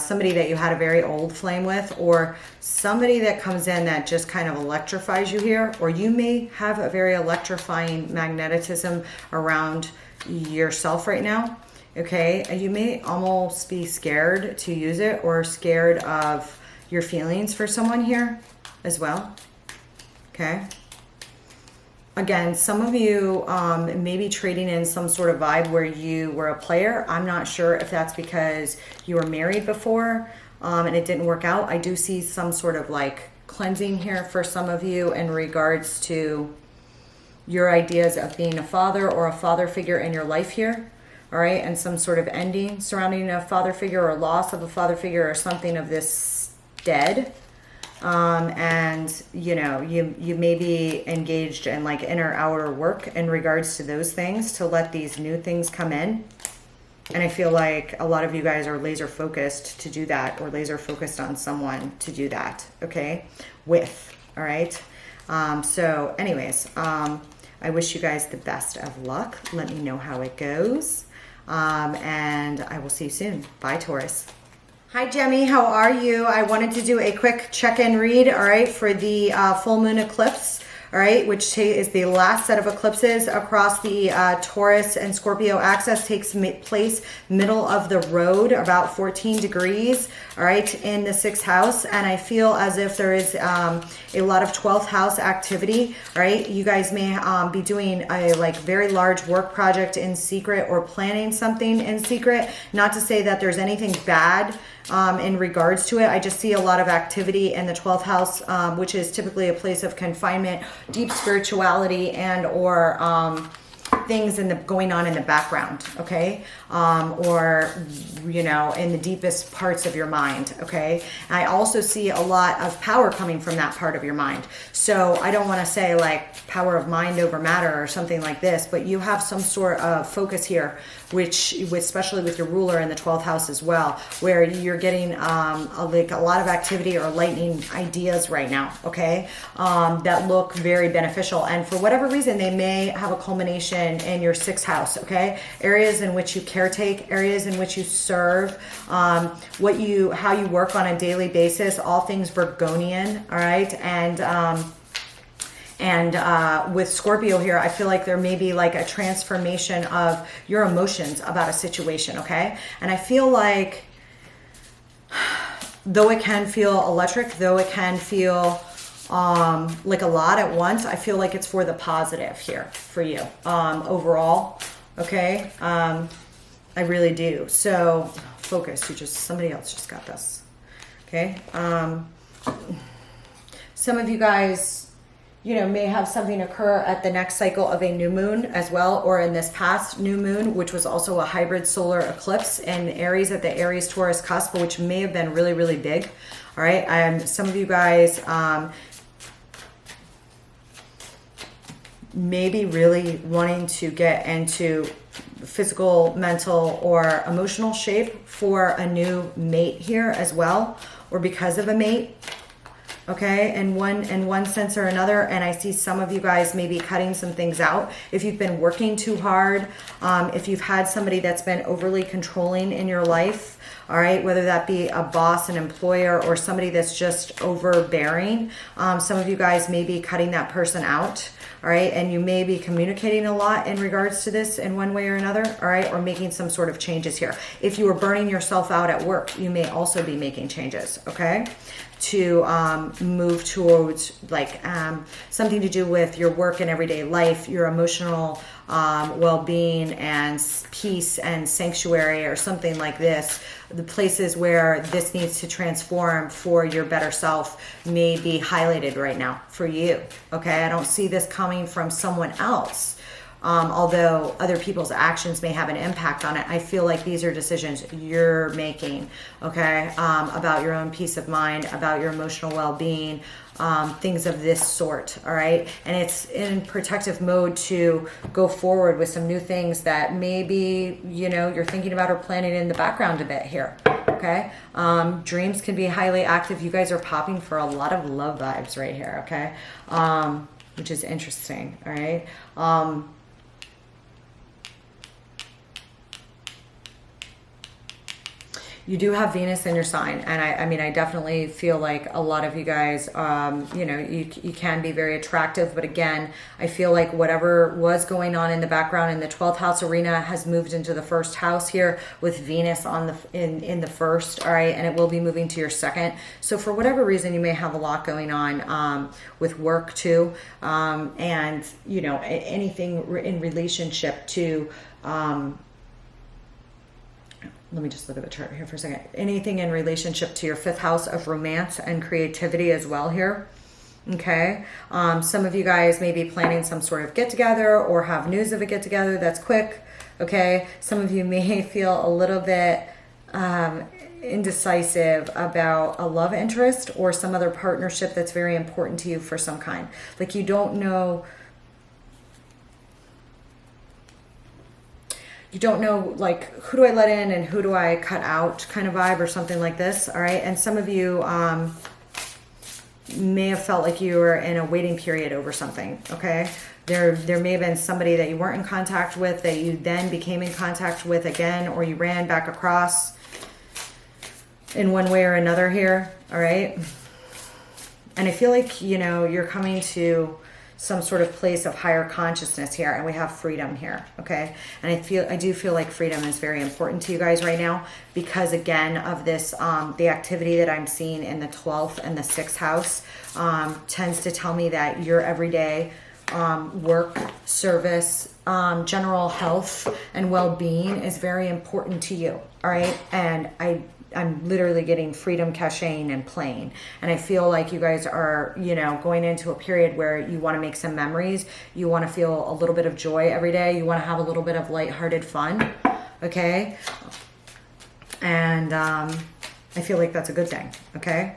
somebody that you had a very old flame with, or somebody that comes in that just kind of electrifies you here, or you may have a very electrifying magnetism around yourself right now. Okay, you may almost be scared to use it or scared of your feelings for someone here as well. Okay. Again, some of you may be trading in some sort of vibe where you were a player. I'm not sure if that's because you were married before and it didn't work out. I do see some sort of like cleansing here for some of you in regards to your ideas of being a father or a father figure in your life here. All right, and some sort of ending surrounding a father figure or loss of a father figure or something of this dead. And you know, you may be engaged in like inner outer work in regards to those things to let these new things come in. And I feel like a lot of you guys are laser focused to do that, or laser focused on someone to do that. Okay, with, all right. So anyways, I wish you guys the best of luck. Let me know how it goes. And I will see you soon. Bye, Taurus. Hi, Gemmy. How are you? I wanted to do a quick check-in read, all right, for the full moon eclipse, all right, which is the last set of eclipses across the Taurus and Scorpio axis. Takes place middle of the road, about 14 degrees, all right, in the 6th house. And I feel as if there is a lot of 12th house activity, right? You guys may be doing a like very large work project in secret or planning something in secret. Not to say that there's anything bad in regards to it. I just see a lot of activity in the 12th house, which is typically a place of confinement, deep spirituality, and or things going on in the background, okay? Or, you know, in the deepest parts of your mind, okay? I also see a lot of power coming from that part of your mind. So I don't want to say like power of mind over matter or something like this, but you have some sort of focus here, which, especially with your ruler in the 12th house as well, where you're getting like a lot of activity or lightning ideas right now, okay? That look very beneficial. And for whatever reason, they may have a culmination in your 6th house, okay? Areas in which you caretake, areas in which you serve, how you work on a daily basis, all things Virgonian, all right? And with Scorpio here, I feel like there may be like a transformation of your emotions about a situation, okay? And I feel like, though it can feel electric, though it can feel like a lot at once, I feel like it's for the positive here for you overall, okay? I really do. So focus. Somebody else just got this, okay? Some of you guys, you know, may have something occur at the next cycle of a new moon as well, or in this past new moon, which was also a hybrid solar eclipse in Aries at the Aries-Taurus cusp, which may have been really, really big. All right. Some of you guys may be really wanting to get into physical, mental, or emotional shape for a new mate here as well, or because of a mate. Okay, in one sense or another. And I see some of you guys maybe cutting some things out. If you've been working too hard, if you've had somebody that's been overly controlling in your life, all right, whether that be a boss, an employer, or somebody that's just overbearing, some of you guys may be cutting that person out. All right, and you may be communicating a lot in regards to this in one way or another, all right, or making some sort of changes here. If you are burning yourself out at work, you may also be making changes, okay, to move towards like something to do with your work and everyday life, your emotional well-being and peace and sanctuary, or something like this. The places where this needs to transform for your better self may be highlighted right now for you, okay? I don't see this coming from someone else. Although other people's actions may have an impact on it, I feel like these are decisions you're making, okay, about your own peace of mind, about your emotional well-being, things of this sort, all right? And it's in protective mode to go forward with some new things that maybe, you know, you're thinking about or planning in the background a bit here, okay? Dreams can be highly active. You guys are popping for a lot of love vibes right here, okay? Which is interesting, all right? You do have Venus in your sign, and I mean, I definitely feel like a lot of you guys, you know, you can be very attractive, but again, I feel like whatever was going on in the background in the 12th house arena has moved into the first house here with Venus on the in the first, all right, and it will be moving to your second. So for whatever reason, you may have a lot going on with work too, and you know, anything in relationship to. Let me just look at the chart here for a second. Anything in relationship to your 5th house of romance and creativity as well here. Okay. Some of you guys may be planning some sort of get together or have news of a get together that's quick. Okay. Some of you may feel a little bit indecisive about a love interest or some other partnership that's very important to you for some kind. Like you don't know. You don't know, like, who do I let in and who do I cut out kind of vibe or something like this, all right? And some of you may have felt like you were in a waiting period over something, okay? There may have been somebody that you weren't in contact with that you then became in contact with again, or you ran back across in one way or another here, all right? And I feel like, you know, you're coming to some sort of place of higher consciousness here, and we have freedom here, okay? And I do feel like freedom is very important to you guys right now because again of this the activity that I'm seeing in the 12th and the 6th house tends to tell me that your everyday work, service, general health and well-being is very important to you, all right? And I'm literally getting freedom, caching, and playing. And I feel like you guys are, you know, going into a period where you want to make some memories. You want to feel a little bit of joy every day. You want to have a little bit of lighthearted fun. Okay. And I feel like that's a good thing. Okay.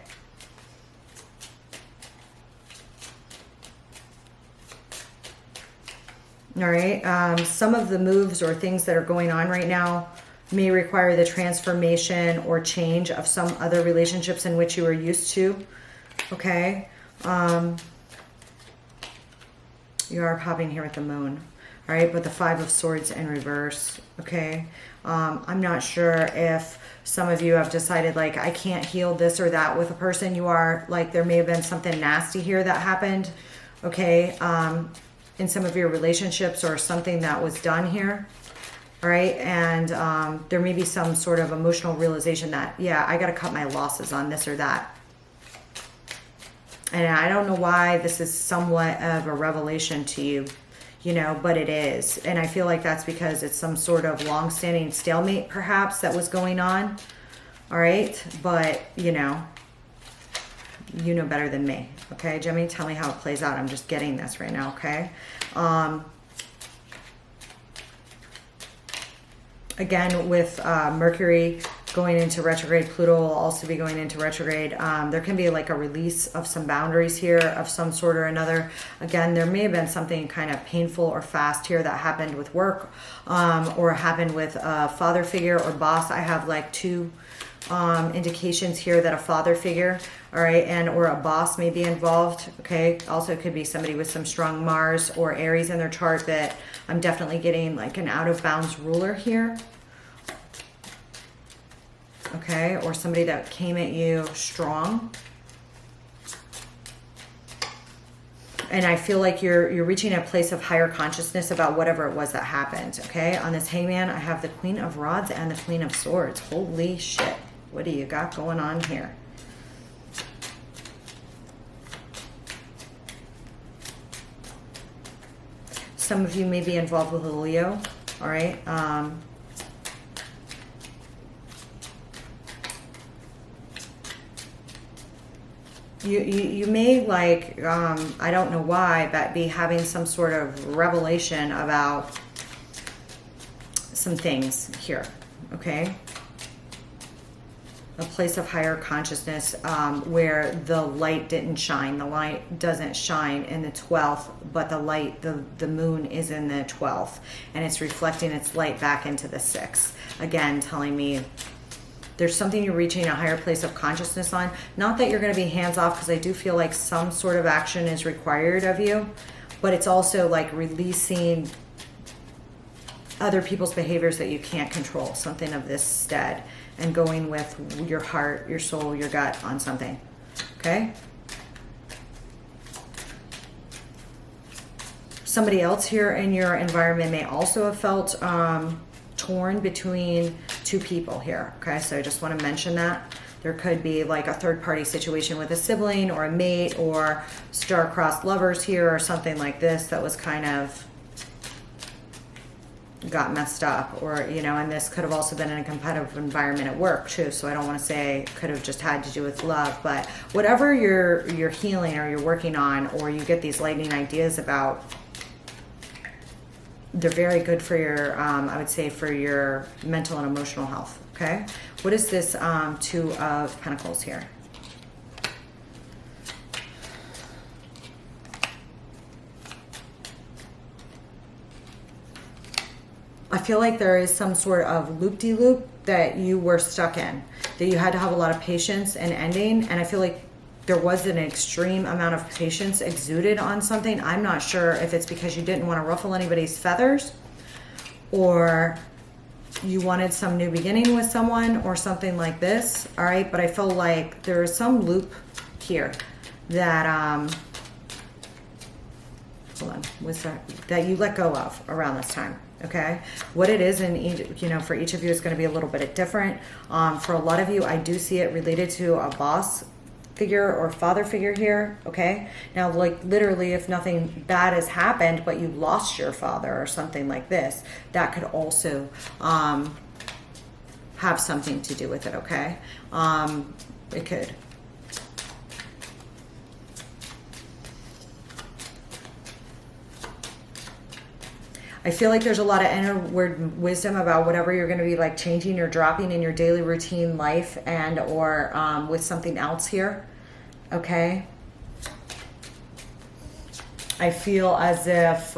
All right. Some of the moves or things that are going on right now may require the transformation or change of some other relationships in which you were used to. Okay. You are popping here with the moon. All right. But the 5 of Swords in reverse. Okay. I'm not sure if some of you have decided like, I can't heal this or that with a person. You are like, there may have been something nasty here that happened. Okay. In some of your relationships or something that was done here. All right, and there may be some sort of emotional realization that, yeah, I got to cut my losses on this or that. And I don't know why this is somewhat of a revelation to you, you know, but it is. And I feel like that's because it's some sort of long-standing stalemate, perhaps, that was going on. All right, but, you know better than me. Okay, Gemini, tell me how it plays out. I'm just getting this right now, okay? Again, with Mercury going into retrograde, Pluto will also be going into retrograde. There can be like a release of some boundaries here of some sort or another. Again, there may have been something kind of painful or fast here that happened with work or happened with a father figure or boss. I have like 2 indications here that a father figure, all right, and or a boss may be involved. Okay, also it could be somebody with some strong Mars or Aries in their chart that I'm definitely getting like an out of bounds ruler here. Okay, or somebody that came at you strong. And I feel like you're reaching a place of higher consciousness about whatever it was that happened. Okay, on this Hangman, I have the Queen of Rods and the Queen of Swords. Holy shit. What do you got going on here? Some of you may be involved with a Leo. All right. You may like, I don't know why, but be having some sort of revelation about some things here, okay? A place of higher consciousness where the light didn't shine. The light doesn't shine in the 12th, but the light, the moon is in the 12th, and it's reflecting its light back into the 6th. Again, telling me There's something you're reaching a higher place of consciousness on. Not that you're going to be hands off, because I do feel like some sort of action is required of you, but it's also like releasing other people's behaviors that you can't control, something of this stead, and going with your heart, your soul, your gut on something. Okay? Somebody else here in your environment may also have felt torn between two people here. Okay, so I just want to mention that. There could be like a third-party situation with a sibling or a mate or star-crossed lovers here or something like this that was kind of got messed up, or, you know, and this could have also been in a competitive environment at work too. So I don't want to say could have just had to do with love, but whatever you're healing or you're working on, or you get these lightning ideas about, they're very good for your, I would say, for your mental and emotional health. Okay, what is this Two of Pentacles here? I feel like there is some sort of loop-de-loop that you were stuck in, that you had to have a lot of patience and ending. And I feel like there was an extreme amount of patience exuded on something. I'm not sure if it's because you didn't want to ruffle anybody's feathers, or you wanted some new beginning with someone or something like this. All right. But I feel like there is some loop here that, hold on, what's that you let go of around this time. Okay, what it is in each, you know, for each of you is going to be a little bit different. For a lot of you, I do see it related to a boss figure or father figure here. Okay, now, like, literally, if nothing bad has happened but you lost your father or something like this, that could also have something to do with it. Okay, it could. I feel like there's a lot of inner wisdom about whatever you're going to be like changing or dropping in your daily routine life, and or with something else here. Okay. I feel as if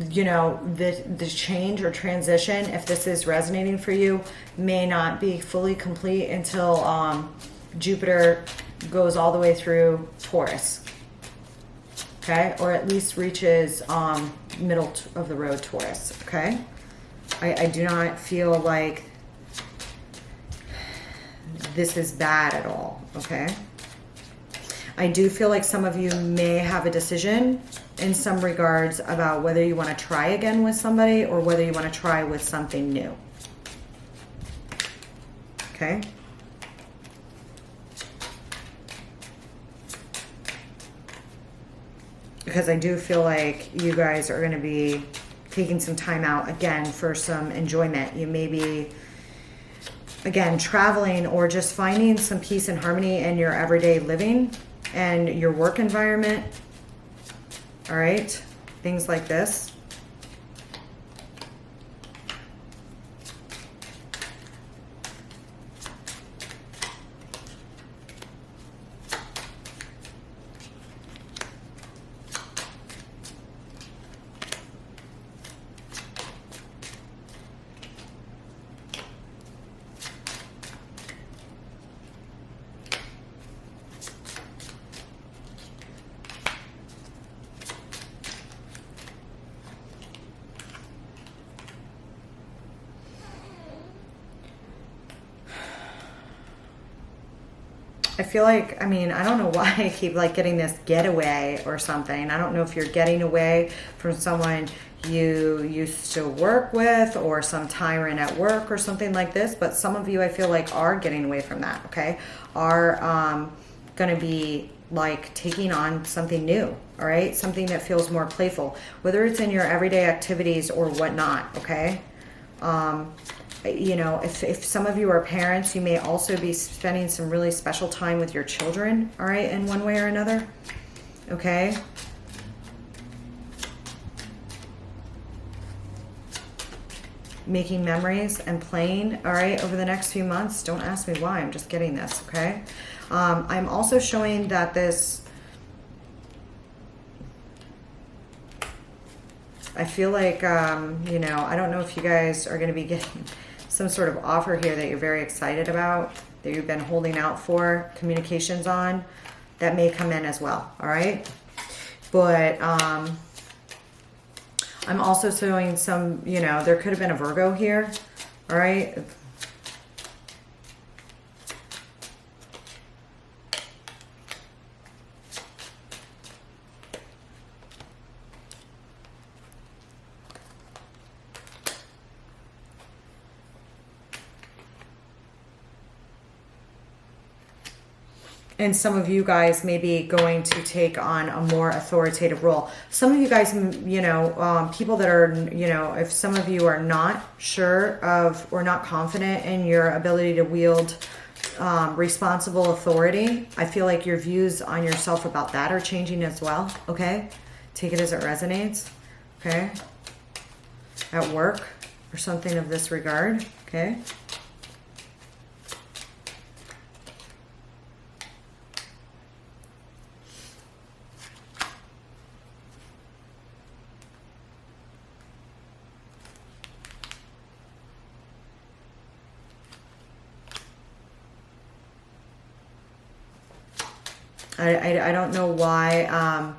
you know, the change or transition, if this is resonating for you, may not be fully complete until Jupiter goes all the way through Taurus. Okay, or at least reaches middle of the road Taurus. Okay, I do not feel like this is bad at all. Okay, I do feel like some of you may have a decision in some regards about whether you want to try again with somebody or whether you want to try with something new. Okay. Because I do feel like you guys are going to be taking some time out again for some enjoyment. You may be, again, traveling or just finding some peace and harmony in your everyday living and your work environment. All right, things like this. I feel like, I mean, I don't know why I keep like getting this getaway or something. I don't know if you're getting away from someone you used to work with or some tyrant at work or something like this, but some of you I feel like are getting away from that, okay? Are going to be like taking on something new, all right? Something that feels more playful, whether it's in your everyday activities or whatnot, okay? You know, if some of you are parents, you may also be spending some really special time with your children, all right, in one way or another, okay? Making memories and playing, all right, over the next few months. Don't ask me why, I'm just getting this, okay? I'm also showing that this I feel like, you know, I don't know if you guys are going to be getting some sort of offer here that you're very excited about, that you've been holding out for communications on, that may come in as well, all right? But I'm also showing some, you know, there could have been a Virgo here, all right? And some of you guys may be going to take on a more authoritative role. Some of you guys, you know, people that are, you know, if some of you are not sure of or not confident in your ability to wield responsible authority, I feel like your views on yourself about that are changing as well, okay? Take it as it resonates, okay? At work or something of this regard, okay? I don't know why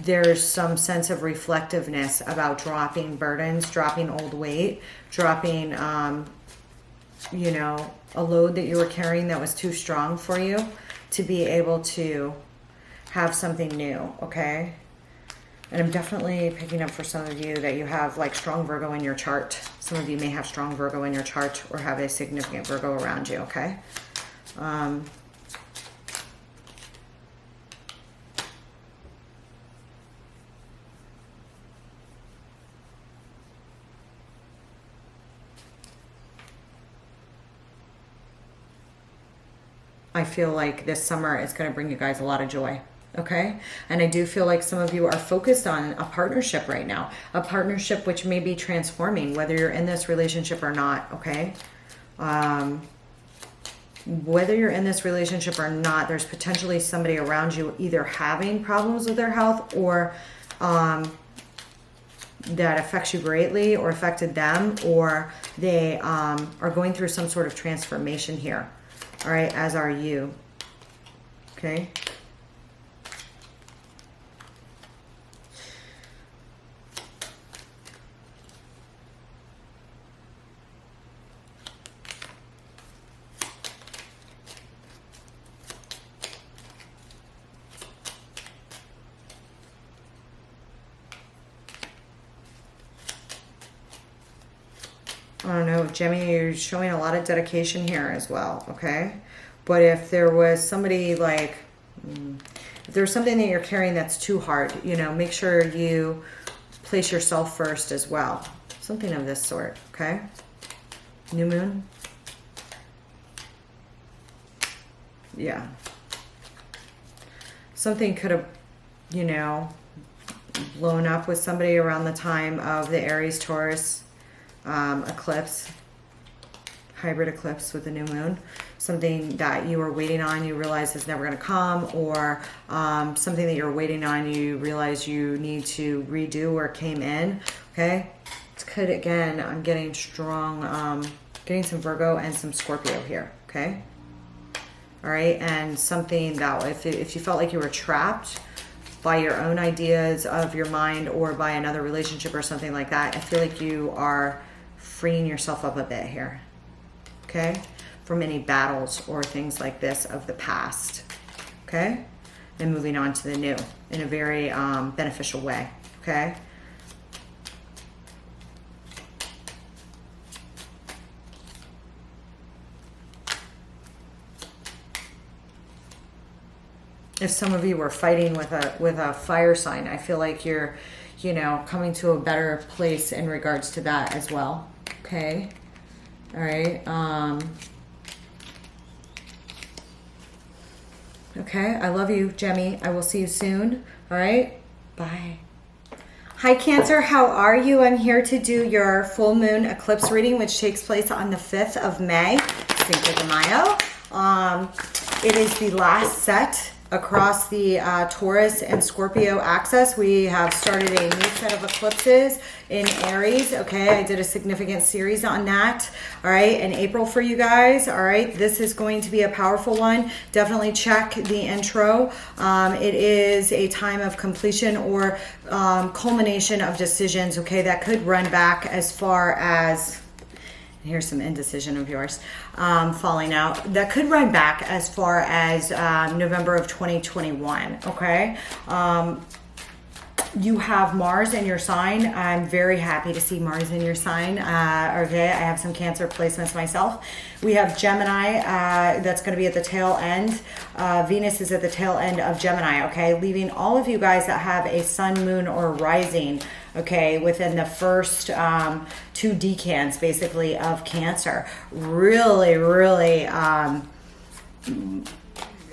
there's some sense of reflectiveness about dropping burdens, dropping old weight, dropping, you know, a load that you were carrying that was too strong for you to be able to have something new, okay? And I'm definitely picking up for some of you that you have like strong Virgo in your chart. Some of you may have strong Virgo in your chart or have a significant Virgo around you, okay? I feel like this summer is going to bring you guys a lot of joy. Okay. And I do feel like some of you are focused on a partnership right now, a partnership which may be transforming, whether you're in this relationship or not. Okay. Whether you're in this relationship or not, there's potentially somebody around you either having problems with their health or that affects you greatly or affected them, or they are going through some sort of transformation here. All right, as are you. Okay. I don't know, Gemini, you're showing a lot of dedication here as well, okay? But if there was somebody like, if there's something that you're carrying that's too hard, you know, make sure you place yourself first as well. Something of this sort, okay? New moon. Yeah. Something could have, you know, blown up with somebody around the time of the Aries, Taurus, eclipse, hybrid eclipse with the new moon. Something that you were waiting on, you realize is never going to come, or something that you're waiting on, you realize you need to redo or came in. Okay, it could, again, I'm getting strong, getting some Virgo and some Scorpio here. Okay, all right, and something that if you felt like you were trapped by your own ideas of your mind or by another relationship or something like that, I feel like you are freeing yourself up a bit here, okay, from any battles or things like this of the past, okay, and moving on to the new in a very beneficial way, okay. If some of you were fighting with a fire sign, I feel like you're, you know, coming to a better place in regards to that as well. Okay. All right. Okay. I love you, Gemmy. I will see you soon. All right. Bye. Hi, Cancer. How are you? I'm here to do your full moon eclipse reading, which takes place on the 5th of May, Cinco de Mayo. It is the last set across the Taurus and Scorpio axis, we have started a new set of eclipses in Aries. Okay, I did a significant series on that. All right, in April for you guys. All right, this is going to be a powerful one. Definitely check the intro. It is a time of completion or culmination of decisions. Okay, that could run back as far as, here's some indecision of yours falling out, that could run back as far as November of 2021. Okay, you have Mars in your sign. I'm very happy to see Mars in your sign. Okay, I have some Cancer placements myself. We have Gemini, that's going to be at the tail end. Venus is at the tail end of Gemini, okay? Leaving all of you guys that have a sun, moon, or rising, okay, within the first 2 decans, basically, of Cancer. Really,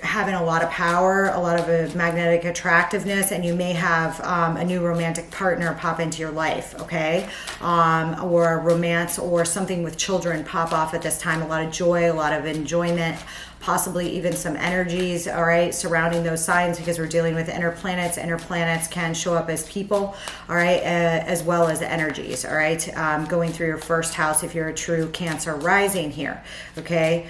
having a lot of power, a lot of magnetic attractiveness, and you may have a new romantic partner pop into your life, okay? Or romance or something with children pop off at this time. A lot of joy, a lot of enjoyment, possibly even some energies, all right, surrounding those signs, because we're dealing with inner planets. Inner planets can show up as people, all right, as well as energies, all right? Going through your first house if you're a true Cancer rising here, okay?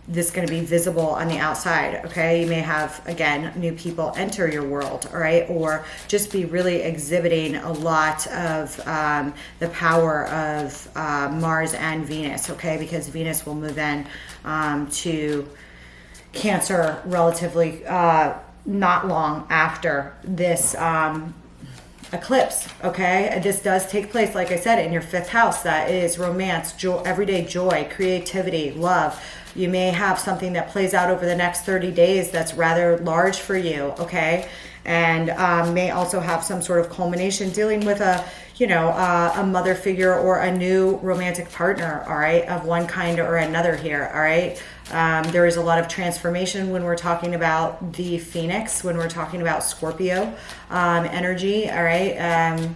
This is going to be visible on the outside, okay? You may have, again, new people enter your world, all right? Or just be really exhibiting a lot of the power of Mars and Venus, okay? Because Venus will move in to Cancer relatively not long after this eclipse, okay? This does take place, like I said, in your 5th house. That is romance, joy, everyday joy, creativity, love. You may have something that plays out over the next 30 days that's rather large for you, okay? And may also have some sort of culmination dealing with a mother figure or a new romantic partner, all right, of one kind or another here, all right? There is a lot of transformation when we're talking about the Phoenix, when we're talking about Scorpio energy, all right?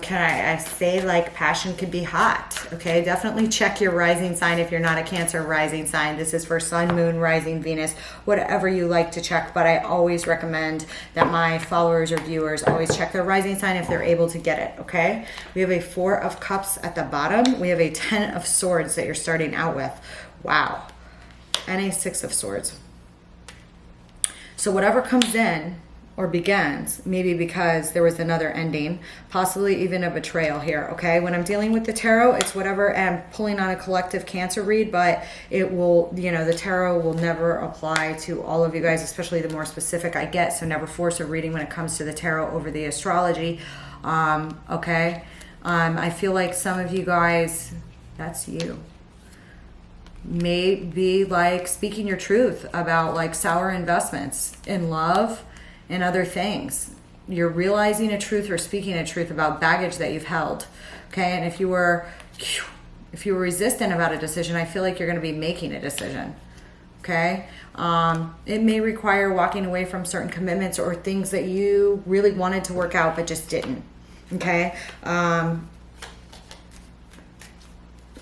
Can I say, like, passion could be hot, okay? Definitely check your rising sign if you're not a Cancer rising sign. This is for sun, moon, rising, Venus, whatever you like to check, but I always recommend that my followers or viewers always check their rising sign if they're able to get it, okay? We have a 4 of Cups at the bottom. We have a 10 of Swords that you're starting out with. Wow. And a 6 of Swords. So whatever comes in or begins, maybe because there was another ending, possibly even a betrayal here, okay? When I'm dealing with the tarot, it's whatever, and I'm pulling on a collective Cancer read, but it will, the tarot will never apply to all of you guys, especially the more specific I get, so never force a reading when it comes to the tarot over the astrology, okay? I feel like some of you guys, that's you, may be, like, speaking your truth about, like, sour investments in love and other things. You're realizing a truth or speaking a truth about baggage that you've held, okay? And if you were resistant about a decision, I feel like you're going to be making a decision, okay? It may require walking away from certain commitments or things that you really wanted to work out but just didn't, okay?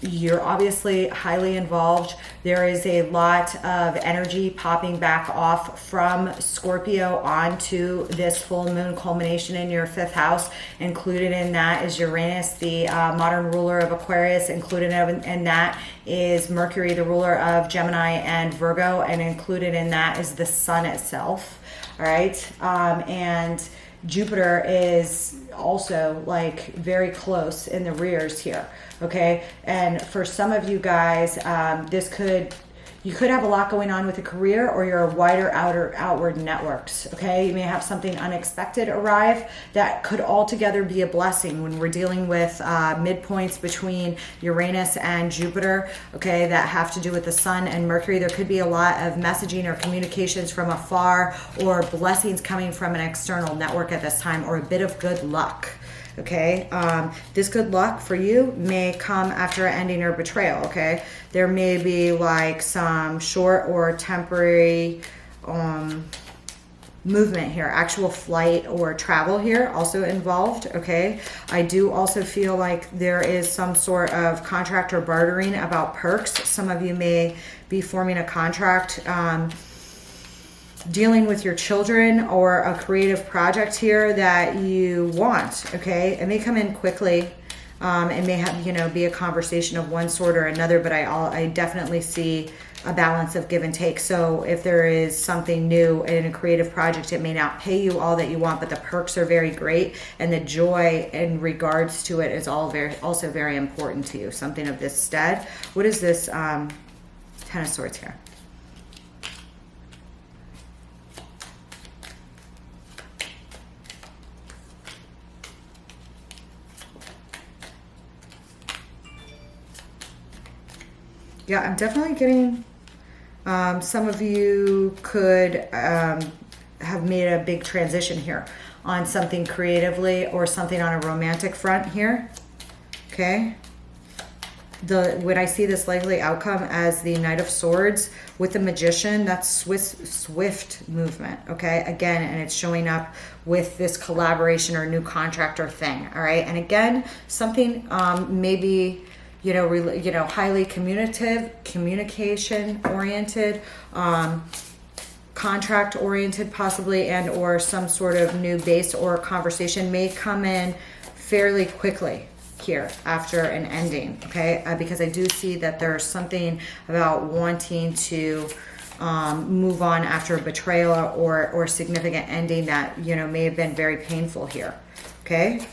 You're obviously highly involved. There is a lot of energy popping back off from Scorpio onto this full moon culmination in your 5th house. Included in that is Uranus, the modern ruler of Aquarius. Included in that is Mercury, the ruler of Gemini and Virgo. And included in that is the sun itself. All right. And Jupiter is also, like, very close in the rears here, okay? And for some of you guys, you could have a lot going on with a career or your wider outward networks, okay? You may have something unexpected arrive that could altogether be a blessing when we're dealing with midpoints between Uranus and Jupiter, okay, that have to do with the sun and Mercury. There could be a lot of messaging or communications from afar or blessings coming from an external network at this time, or a bit of good luck. Okay, this good luck for you may come after an ending or betrayal, okay? There may be, like, some short or temporary movement here, actual flight or travel here also involved, okay? I do also feel like there is some sort of contract or bartering about perks. Some of you may be forming a contract, dealing with your children or a creative project here that you want, okay? It may come in quickly. It may have, you know, be a conversation of one sort or another, but I definitely see a balance of give and take. So if there is something new in a creative project, it may not pay you all that you want, but the perks are very great, and the joy in regards to it is also very important to you. Something of this stead. What is this Ten of Swords here? Yeah, I'm definitely getting, some of you could have made a big transition here on something creatively or something on a romantic front here, okay? When I see this likely outcome as the Knight of Swords with the Magician, that's swift movement, okay? Again, and it's showing up with this collaboration or new contract or thing, all right? And again, something maybe, you know, highly communication oriented, contract oriented possibly, and or some sort of new base or conversation may come in fairly quickly here after an ending, okay? Because I do see that there's something about wanting to move on after a betrayal or significant ending that, you know, may have been very painful here, okay?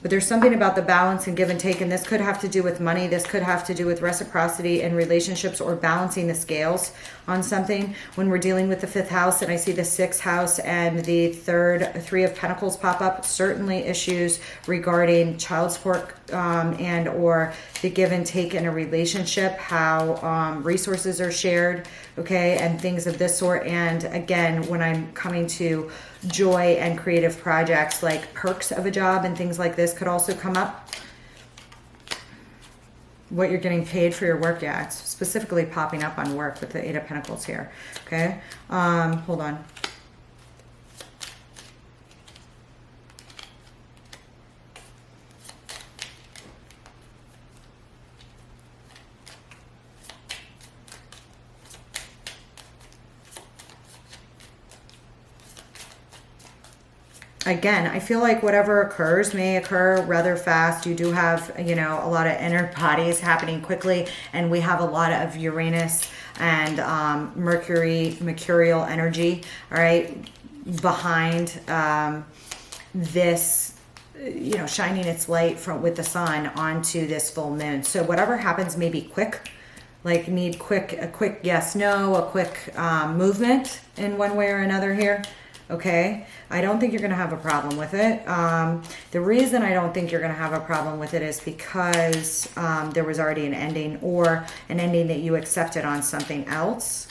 But there's something about the balance and give and take, and this could have to do with money. This could have to do with reciprocity in relationships or balancing the scales on something. When we're dealing with the 5th house and I see the 6th house and the 3 of Pentacles pop up, certainly issues regarding child support and or the give and take in a relationship, how resources are shared, okay, and things of this sort. And again, when I'm coming to joy and creative projects, like perks of a job and things like this could also come up. What you're getting paid for your work, yeah, it's specifically popping up on work with the 8 of Pentacles here, okay? Hold on. Again, I feel like whatever occurs may occur rather fast. You do have, you know, a lot of inner bodies happening quickly, and we have a lot of Uranus and mercurial energy, all right, behind this, you know, shining its light from with the sun onto this full moon. So whatever happens may be quick, like need a quick yes, no, a quick movement in one way or another here. Okay, I don't think you're going to have a problem with it. The reason I don't think you're going to have a problem with it is because there was already an ending, or an ending that you accepted on something else.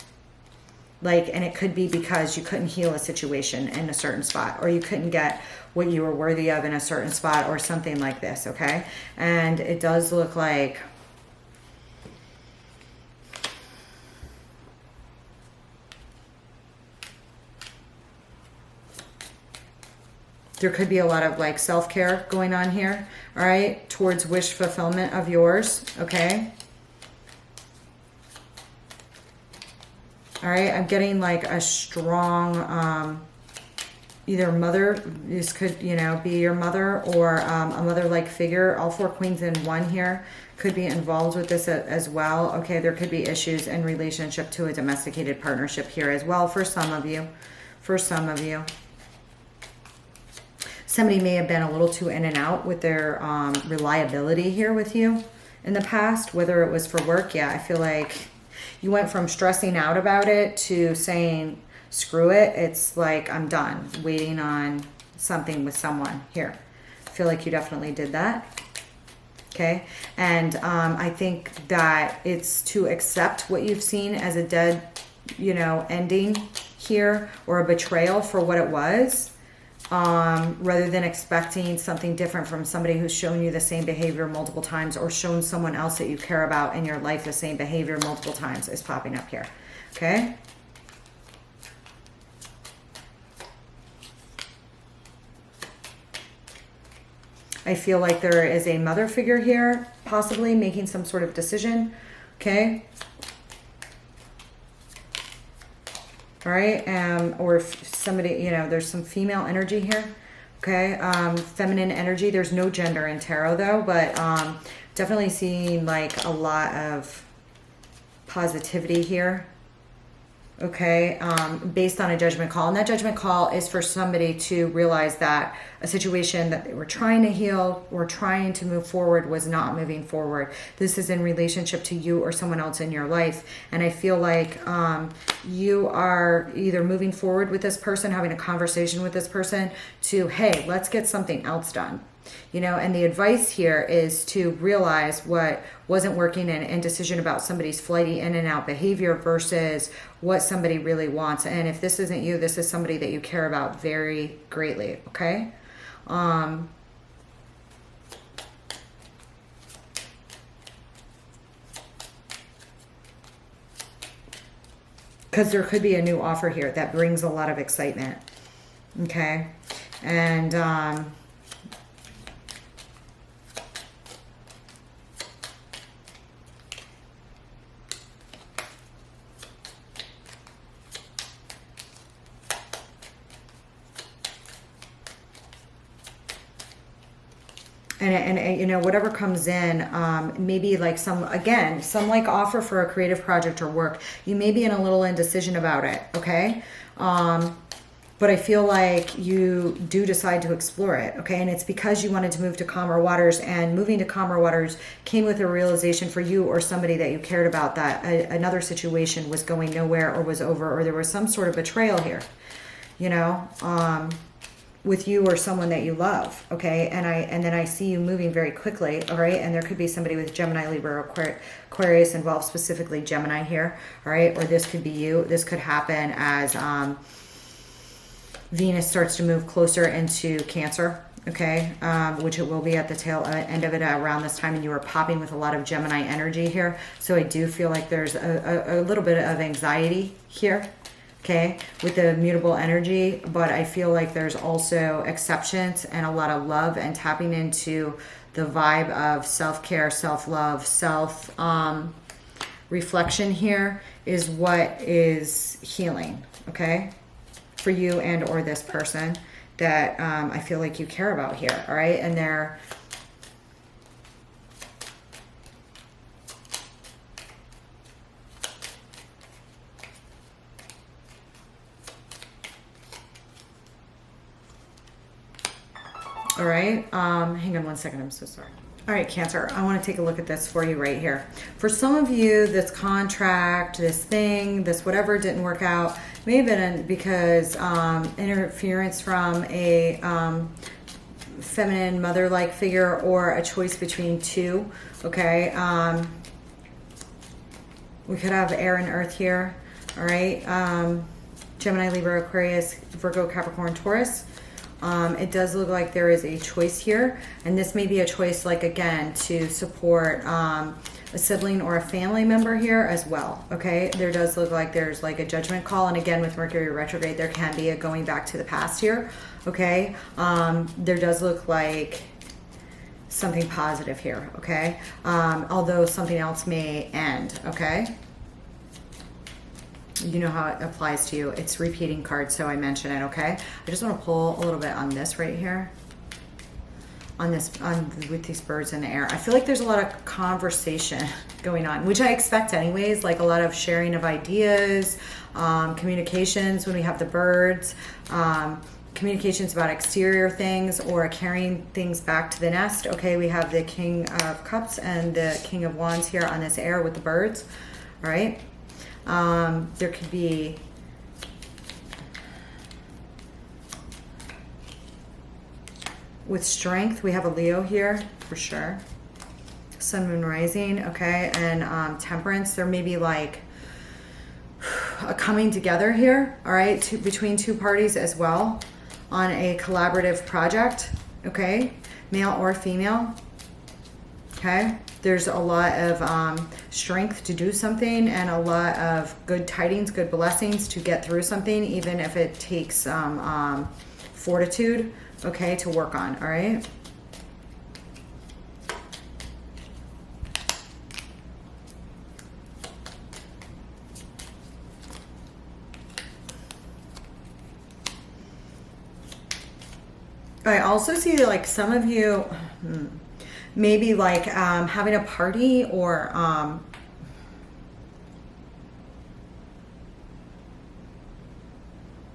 Like, and it could be because you couldn't heal a situation in a certain spot, or you couldn't get what you were worthy of in a certain spot, or something like this, okay? And it does look like there could be a lot of like self-care going on here, all right, towards wish fulfillment of yours, okay? All right, I'm getting like a strong, either mother, this could, you know, be your mother, or a mother-like figure. All 4 queens in one here could be involved with this as well. Okay, there could be issues in relationship to a domesticated partnership here as well for some of you. For some of you. Somebody may have been a little too in and out with their reliability here with you in the past, whether it was for work. Yeah, I feel like you went from stressing out about it to saying, screw it. It's like, I'm done waiting on something with someone here. I feel like you definitely did that. Okay. And I think that it's to accept what you've seen as a dead, you know, ending here, or a betrayal for what it was. rather than expecting something different from somebody who's shown you the same behavior multiple times, or shown someone else that you care about in your life the same behavior multiple times, is popping up here. Okay? I feel like there is a mother figure here, possibly making some sort of decision. Okay? All right, or if somebody, you know, there's some female energy here, okay, feminine energy. There's no gender in tarot though, but definitely seeing like a lot of positivity here, okay, based on a judgment call. And that judgment call is for somebody to realize that a situation that they were trying to heal or trying to move forward was not moving forward. This is in relationship to you or someone else in your life. And I feel like you are either moving forward with this person, having a conversation with this person to, hey, let's get something else done. You know, and the advice here is to realize what wasn't working, and decision about somebody's flighty in and out behavior versus what somebody really wants. And if this isn't you, this is somebody that you care about very greatly, okay? Because there could be a new offer here that brings a lot of excitement, okay? And and you know, whatever comes in, maybe like some like offer for a creative project or work. You may be in a little indecision about it, okay? But I feel like you do decide to explore it, okay? And it's because you wanted to move to calmer waters, and moving to calmer waters came with a realization for you or somebody that you cared about that another situation was going nowhere or was over, or there was some sort of betrayal here, you know? With you or someone that you love, okay? And then I see you moving very quickly, all right? And there could be somebody with Gemini, Libra, Aquarius involved, specifically Gemini here, all right? Or this could be you. This could happen as Venus starts to move closer into Cancer, okay? Which it will be at the tail end of it around this time, and you are popping with a lot of Gemini energy here. So I do feel like there's a little bit of anxiety here, okay, with the mutable energy, but I feel like there's also acceptance and a lot of love, and tapping into the vibe of self-care, self-love, self-reflection here is what is healing, okay, for you and or this person that I feel like you care about here, all right? And they're all right, hang on one second, I'm so sorry. All right, Cancer, I want to take a look at this for you right here. For some of you, this contract, this thing, this whatever didn't work out, may have been because interference from a feminine mother-like figure, or a choice between two, okay? We could have air and earth here, all right? Gemini, Libra, Aquarius, Virgo, Capricorn, Taurus. It does look like there is a choice here, and this may be a choice, like, again, to support a sibling or a family member here as well, okay? There does look like there's like a judgment call, and again, with Mercury retrograde, there can be a going back to the past here, okay? There does look like something positive here, okay? Although something else may end, okay? You know how it applies to you. It's repeating cards, so I mention it, okay? I just want to pull a little bit on this right here. With these birds in the air. I feel like there's a lot of conversation going on, which I expect anyways, like a lot of sharing of ideas, communications when we have the birds, communications about exterior things or carrying things back to the nest, okay? We have the King of Cups and the King of Wands here on this air with the birds, all right? There could be with strength, we have a Leo here for sure. Sun, Moon, Rising, okay? And Temperance, there may be like a coming together here, all right, between two parties as well. on a collaborative project, okay? Male or female, okay? There's a lot of strength to do something and a lot of good tidings, good blessings to get through something, even if it takes fortitude, okay, to work on, all right? I also see like some of you maybe like having a party or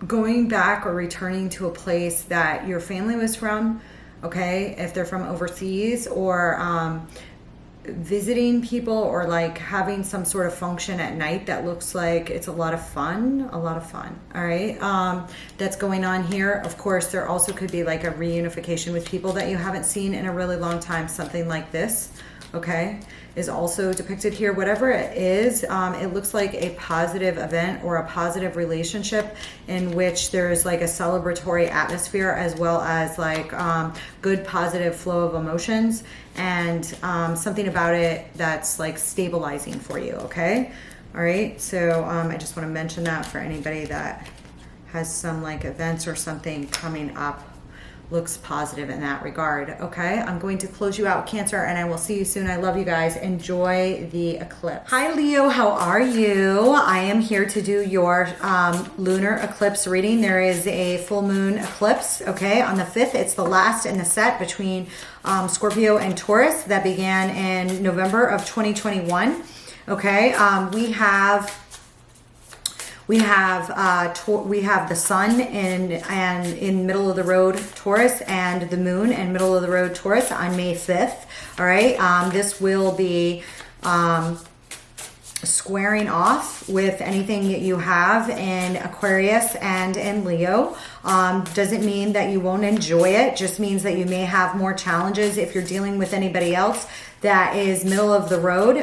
going back or returning to a place that your family was from, okay, if they're from overseas, or visiting people, or like having some sort of function at night that looks like it's a lot of fun, all right, that's going on here. Of course, there also could be like a reunification with people that you haven't seen in a really long time, something like this, okay, is also depicted here. Whatever it is, it looks like a positive event or a positive relationship in which there's like a celebratory atmosphere, as well as like good positive flow of emotions, and something about it that's like stabilizing for you, okay? All right, so I just want to mention that for anybody that has some like events or something coming up. Looks positive in that regard, okay? I'm going to close you out, Cancer, and I will see you soon. I love you guys. Enjoy the eclipse. Hi, Leo. How are you? I am here to do your lunar eclipse reading. There is a full moon eclipse, okay, on the 5th. It's the last in the set between Scorpio and Taurus that began in November of 2021, okay? We have the sun in middle of the road Taurus, and the moon in middle of the road Taurus on May 5th. All right. This will be squaring off with anything that you have in Aquarius and in Leo. Doesn't mean that you won't enjoy it, just means that you may have more challenges if you're dealing with anybody else that is middle of the road,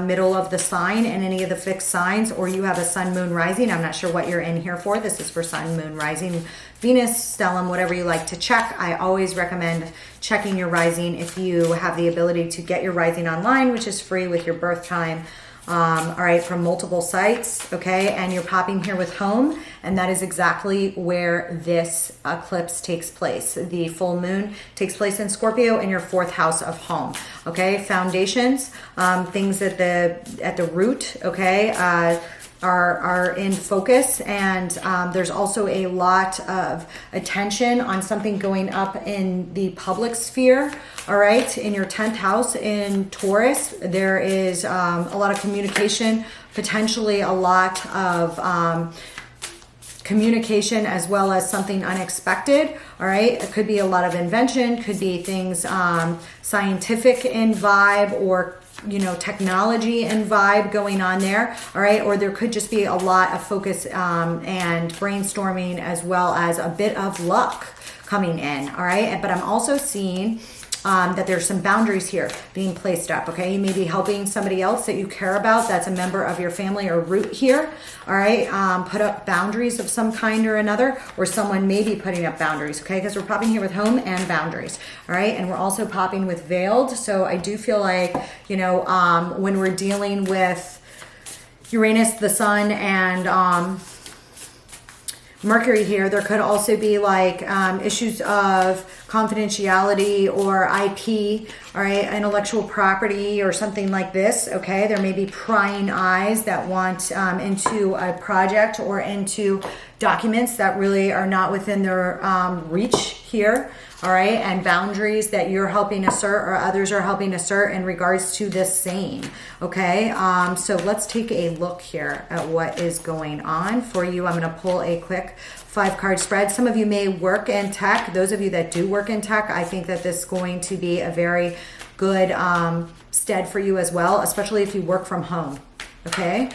middle of the sign in any of the fixed signs, or you have a sun, moon, rising. I'm not sure what you're in here for. This is for sun, moon, rising, Venus, stellium, whatever you like to check. I always recommend checking your rising if you have the ability to get your rising online, which is free with your birth time. All right, from multiple sites, okay, and you're popping here with home, and that is exactly where this eclipse takes place. The full moon takes place in Scorpio in your 4th house of home, okay. Foundations, things at the root, okay, are in focus, and there's also a lot of attention on something going up in the public sphere. All right, in your 10th house in Taurus, there is a lot of communication, potentially a lot of communication, as well as something unexpected. All right, it could be a lot of invention, could be things scientific in vibe, or technology and vibe going on there. All right, or there could just be a lot of focus and brainstorming, as well as a bit of luck coming in. All right, but I'm also seeing that there's some boundaries here being placed up, okay? You may be helping somebody else that you care about that's a member of your family or root here, all right? Put up boundaries of some kind or another, or someone may be putting up boundaries, okay? Because we're popping here with home and boundaries, all right? And we're also popping with veiled. So I do feel like, when we're dealing with Uranus, the sun, and Mercury here, there could also be like issues of confidentiality or IP, all right, intellectual property or something like this, okay? There may be prying eyes that want into a project or into documents that really are not within their reach here, all right? And boundaries that you're helping assert or others are helping assert in regards to this same, okay? So let's take a look here at what is going on for you. I'm going to pull a quick 5-card spread. Some of you may work in tech. Those of you that do work in tech, I think that this is going to be a very good stead for you as well, especially if you work from home, okay?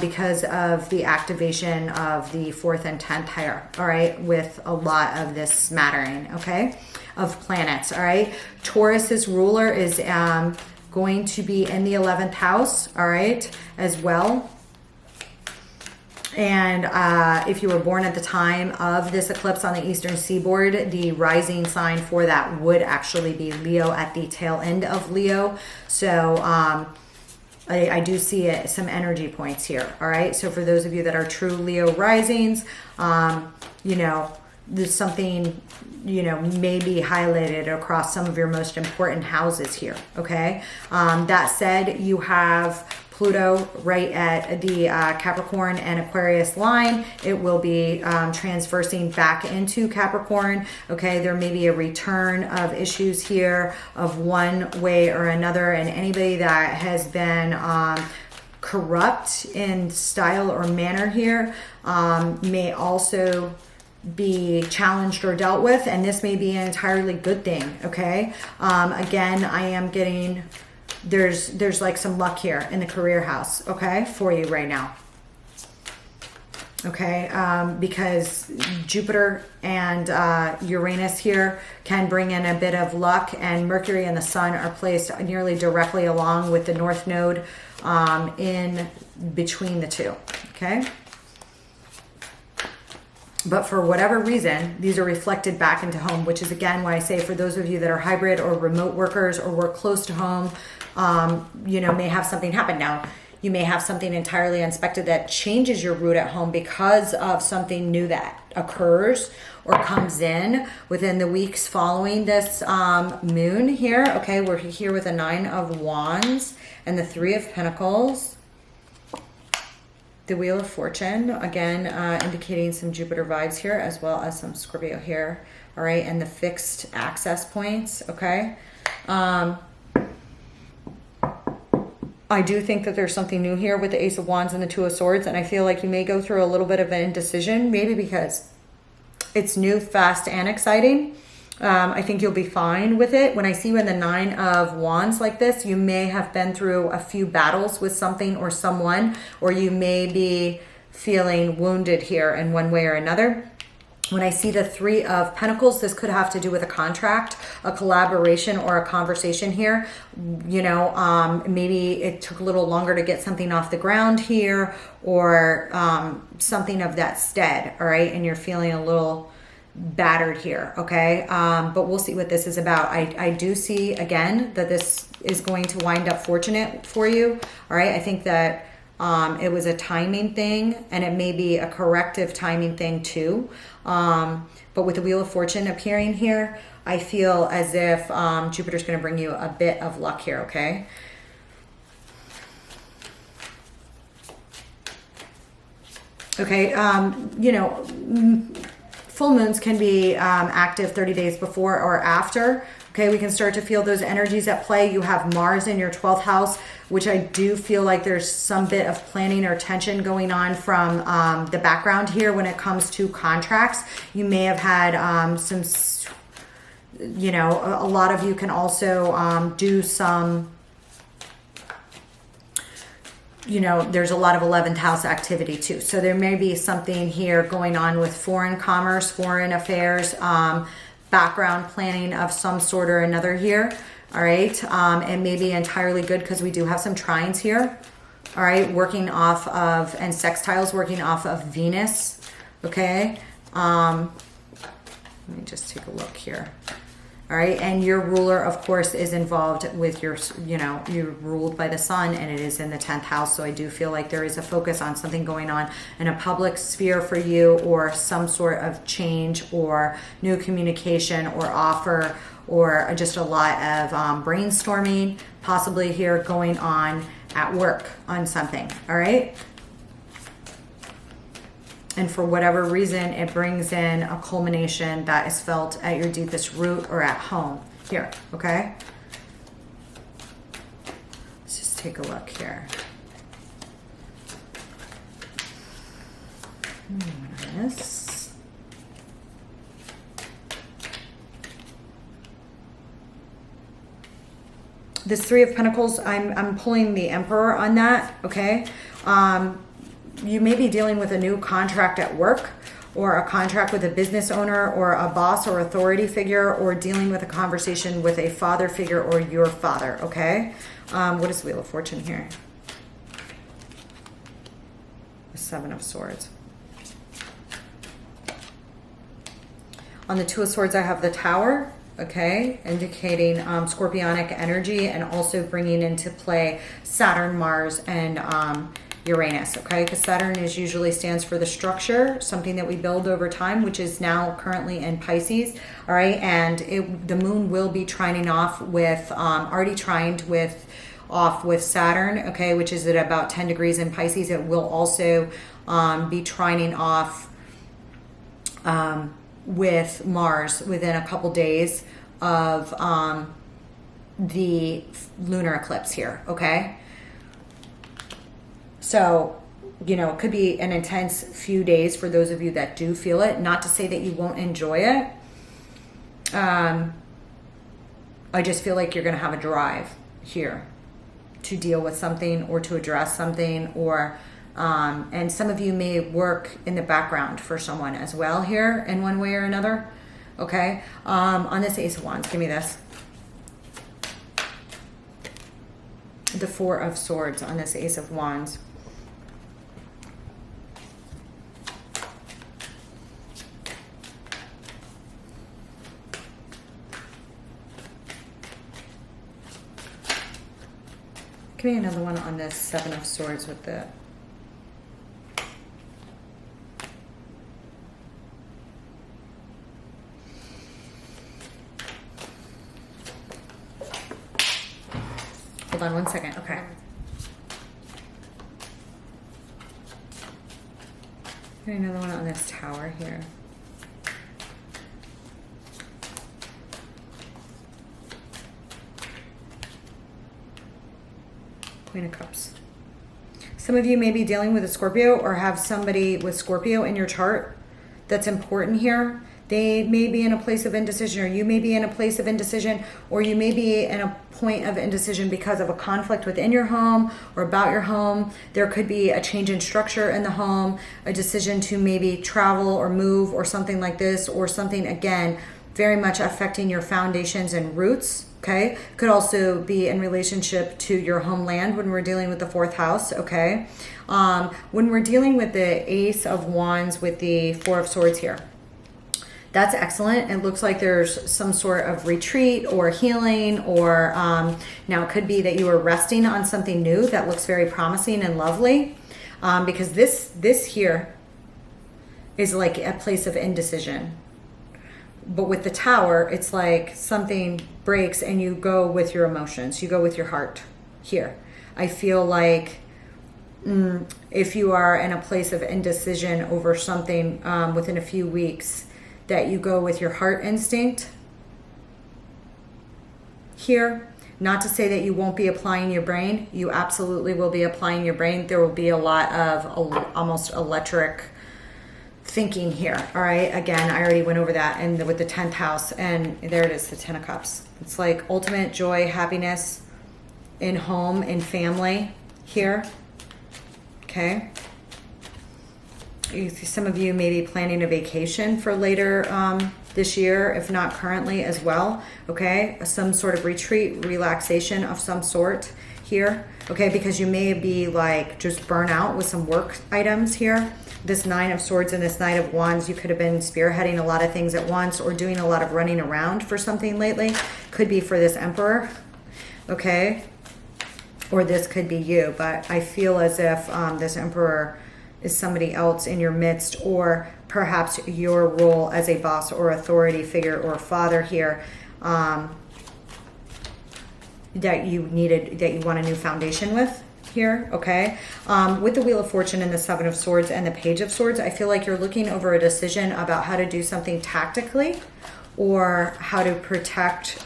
Because of the activation of the 4th and 10th higher, all right, with a lot of this smattering, okay, of planets, all right? Taurus's ruler is going to be in the 11th house, all right, as well. And if you were born at the time of this eclipse on the eastern seaboard, the rising sign for that would actually be Leo, at the tail end of Leo. So I do see it, some energy points here. All right. So for those of you that are true Leo risings, you know, there's something, you know, may be highlighted across some of your most important houses here. Okay. That said, you have Pluto right at the Capricorn and Aquarius line. It will be transversing back into Capricorn. Okay, there may be a return of issues here of one way or another, and anybody that has been corrupt in style or manner here may also be challenged or dealt with, and this may be an entirely good thing. Okay, again, I am getting there's like some luck here in the career house, okay, for you right now. Okay, because Jupiter and Uranus here can bring in a bit of luck, and Mercury and the Sun are placed nearly directly along with the North Node in between the two. Okay. But for whatever reason, these are reflected back into home, which is, again, why I say for those of you that are hybrid or remote workers or work close to home, you know, may have something happen. Now, you may have something entirely unexpected that changes your route at home because of something new that occurs or comes in within the weeks following this moon here. Okay, we're here with a 9 of Wands and the 3 of Pentacles. The Wheel of Fortune, again, indicating some Jupiter vibes here, as well as some Scorpio here. All right, and the fixed access points, okay? I do think that there's something new here with the Ace of Wands and the 2 of Swords, and I feel like you may go through a little bit of an indecision, maybe because it's new, fast, and exciting. I think you'll be fine with it. When I see you in the 9 of Wands like this, you may have been through a few battles with something or someone, or you may be feeling wounded here in one way or another. When I see the 3 of Pentacles, this could have to do with a contract, a collaboration, or a conversation here. You know, maybe it took a little longer to get something off the ground here, or something of that stead, all right? And you're feeling a little battered here, okay? But we'll see what this is about. I do see, again, that this is going to wind up fortunate for you, all right? I think that it was a timing thing, and it may be a corrective timing thing too. But with the Wheel of Fortune appearing here, I feel as if Jupiter's going to bring you a bit of luck here, okay? Okay, you know, full moons can be active 30 days before or after. Okay, we can start to feel those energies at play. You have Mars in your 12th house, which I do feel like there's some bit of planning or tension going on from the background here when it comes to contracts. You may have had some, you know, a lot of you can also do some, you know, there's a lot of 11th house activity too. So there may be something here going on with foreign commerce, foreign affairs, background planning of some sort or another here. All right. It may be entirely good because we do have some trines here. All right. Working off of, and sextiles working off of Venus. Okay. Let me just take a look here. All right. And your ruler, of course, is involved with your, you know, you're ruled by the sun, and it is in the 10th house. So I do feel like there is a focus on something going on in a public sphere for you, or some sort of change or new communication or offer, or just a lot of brainstorming possibly here going on at work on something. All right. And for whatever reason, it brings in a culmination that is felt at your deepest root or at home here, okay? Let's just take a look here. This. This 3 of Pentacles, I'm pulling the Emperor on that, okay? You may be dealing with a new contract at work, or a contract with a business owner or a boss or authority figure, or dealing with a conversation with a father figure or your father, okay? What is Wheel of Fortune here? Seven of Swords. On the Two of Swords, I have the Tower, okay, indicating scorpionic energy and also bringing into play Saturn, Mars, and Uranus, okay, because Saturn is usually stands for the structure, something that we build over time, which is now currently in Pisces, all right, and the moon will be trining off with, already trined with, off with Saturn, okay, which is at about 10 degrees in Pisces. It will also be trining off with Mars within a couple days of the lunar eclipse here, okay? So, you know, it could be an intense few days for those of you that do feel it. Not to say that you won't enjoy it. I just feel like you're going to have a drive here to deal with something or to address something, or and some of you may work in the background for someone as well here in one way or another, okay? On this Ace of Wands, give me this. The Four of Swords on this Ace of Wands. Give me another one on this Seven of Swords with the... Hold on one second. Okay. Give me another one on this Tower here. Queen of Cups. Some of you may be dealing with a Scorpio or have somebody with Scorpio in your chart that's important here. They may be in a place of indecision, or you may be in a place of indecision, or you may be in a point of indecision because of a conflict within your home or about your home. There could be a change in structure in the home, a decision to maybe travel or move or something like this, or something, again, very much affecting your foundations and roots. Okay, could also be in relationship to your homeland when we're dealing with the fourth house. Okay, when we're dealing with the Ace of Wands with the Four of Swords here, that's excellent. It looks like there's some sort of retreat or healing, or now it could be that you are resting on something new that looks very promising and lovely, because this here is like a place of indecision. But with the Tower, it's like something breaks and you go with your emotions. You go with your heart here. I feel like if you are in a place of indecision over something within a few weeks, that you go with your heart instinct here. Not to say that you won't be applying your brain. You absolutely will be applying your brain. There will be a lot of almost electric thinking here, all right? Again, I already went over that, and with the 10th house, and there it is, the 10 of Cups. It's like ultimate joy, happiness in home, in family here, okay? Some of you may be planning a vacation for later this year, if not currently as well, okay? Some sort of retreat, relaxation of some sort here, okay? Because you may be like just burnt out with some work items here. This Nine of Swords and this Knight of Wands, you could have been spearheading a lot of things at once or doing a lot of running around for something lately. Could be for this Emperor, okay? Or this could be you, but I feel as if this Emperor is somebody else in your midst, or perhaps your role as a boss or authority figure or father here, that you want a new foundation with here, okay? With the Wheel of Fortune and the Seven of Swords and the Page of Swords, I feel like you're looking over a decision about how to do something tactically or how to protect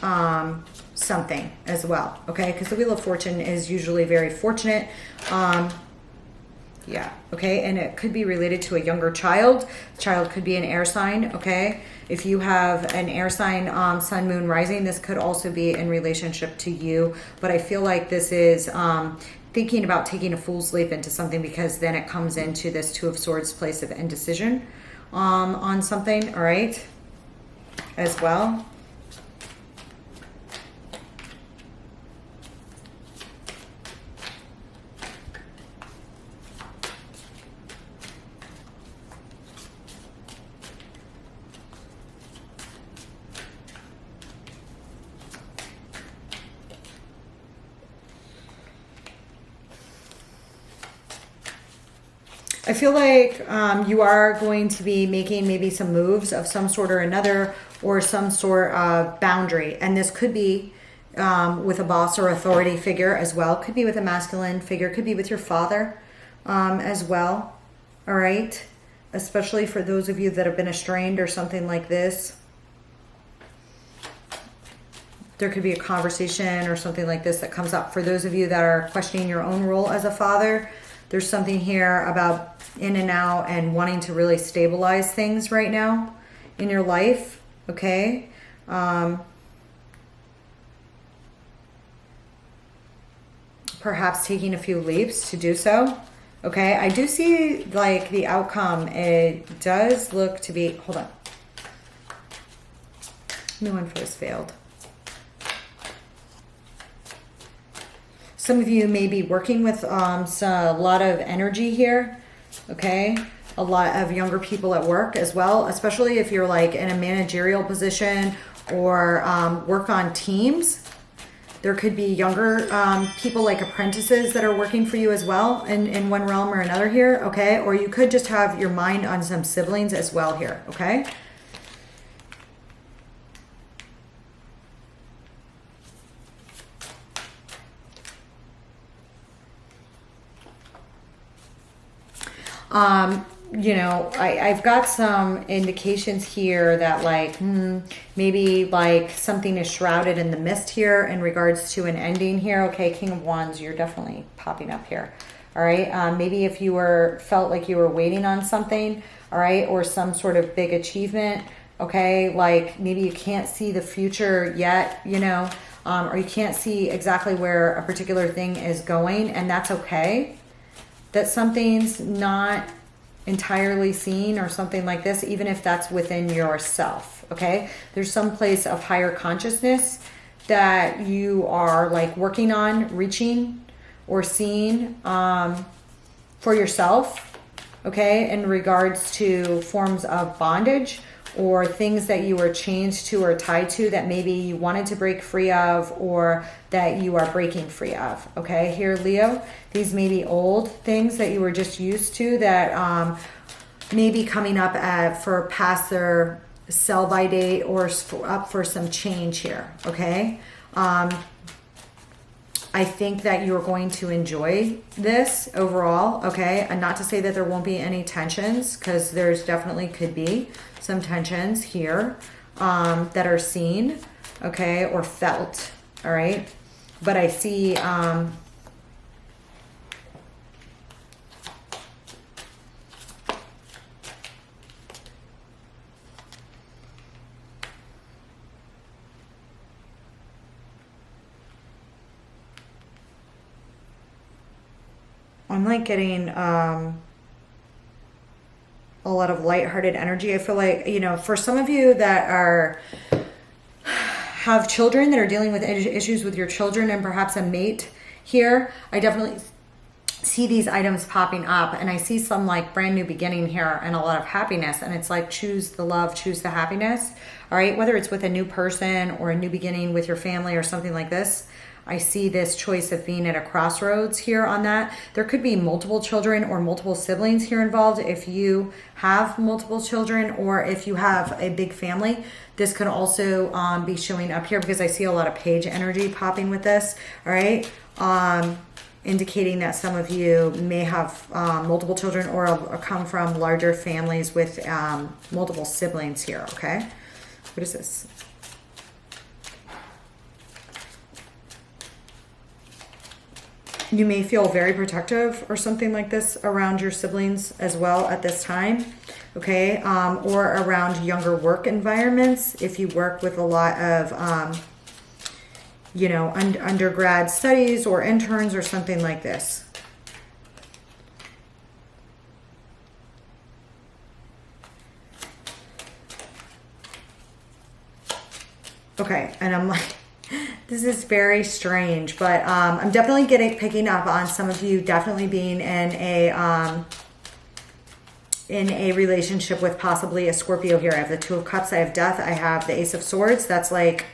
something as well, okay? Because the Wheel of Fortune is usually very fortunate. Yeah, okay, and it could be related to a younger child. The child could be an air sign, okay? If you have an air sign, sun, moon, rising, this could also be in relationship to you. But I feel like this is thinking about taking a fool's leap into something, because then it comes into this Two of Swords place of indecision on something, all right, as well. I feel like you are going to be making maybe some moves of some sort or another, or some sort of boundary. And this could be with a boss or authority figure as well. Could be with a masculine figure. Could be with your father as well. All right. Especially for those of you that have been estranged or something like this. There could be a conversation or something like this that comes up. For those of you that are questioning your own role as a father, there's something here about in and out and wanting to really stabilize things right now in your life. Okay. Perhaps taking a few leaps to do so. Okay. I do see like the outcome. It does look to be, hold on. New one for this failed. Some of you may be working with a lot of energy here, okay? A lot of younger people at work as well, especially if you're like in a managerial position or work on teams. There could be younger people like apprentices that are working for you as well in one realm or another here, okay? Or you could just have your mind on some siblings as well here, okay? You know, I've got some indications here that like, maybe like something is shrouded in the mist here in regards to an ending here. Okay, King of Wands, you're definitely popping up here. All right, maybe if you felt like you were waiting on something, all right, or some sort of big achievement, okay, like maybe you can't see the future yet, you know, or you can't see exactly where a particular thing is going, and that's okay. That something's not entirely seen or something like this, even if that's within yourself, okay? There's some place of higher consciousness that you are like working on, reaching or seeing for yourself, okay? In regards to forms of bondage or things that you were chained to or tied to that maybe you wanted to break free of or that you are breaking free of, okay? Here, Leo, these may be old things that you were just used to that may be coming up for past their sell-by date or up for some change here, okay? I think that you're going to enjoy this overall, okay? And not to say that there won't be any tensions, because there's definitely could be some tensions here that are seen, okay, or felt, all right? But I see I'm like getting a lot of lighthearted energy. I feel like, you know, for some of you that have children that are dealing with issues with your children and perhaps a mate here, I definitely see these items popping up, and I see some like brand new beginning here and a lot of happiness, and it's like choose the love, choose the happiness, all right? Whether it's with a new person or a new beginning with your family or something like this, I see this choice of being at a crossroads here on that. There could be multiple children or multiple siblings here involved. If you have multiple children or if you have a big family, this could also be showing up here because I see a lot of page energy popping with this, all right? Indicating that some of you may have multiple children or come from larger families with multiple siblings here, okay? What is this? You may feel very protective or something like this around your siblings as well at this time, okay? Or around younger work environments if you work with a lot of, you know, undergrad studies or interns or something like this. Okay, and I'm like, this is very strange, but I'm definitely picking up on some of you definitely being in a relationship with possibly a Scorpio here. I have the Two of Cups, I have Death, I have the Ace of Swords. That's like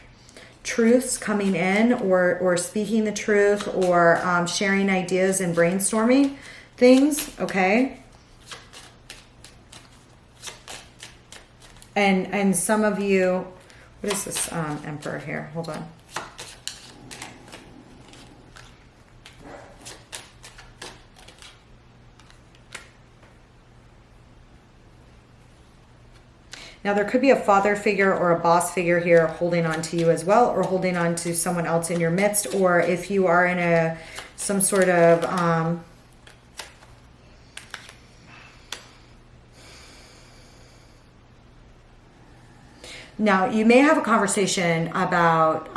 truths coming in or speaking the truth or sharing ideas and brainstorming things, okay? And some of you, what is this Emperor here? Hold on. Now there could be a father figure or a boss figure here holding on to you as well, or holding on to someone else in your midst, or if you are in some sort of now you may have a conversation about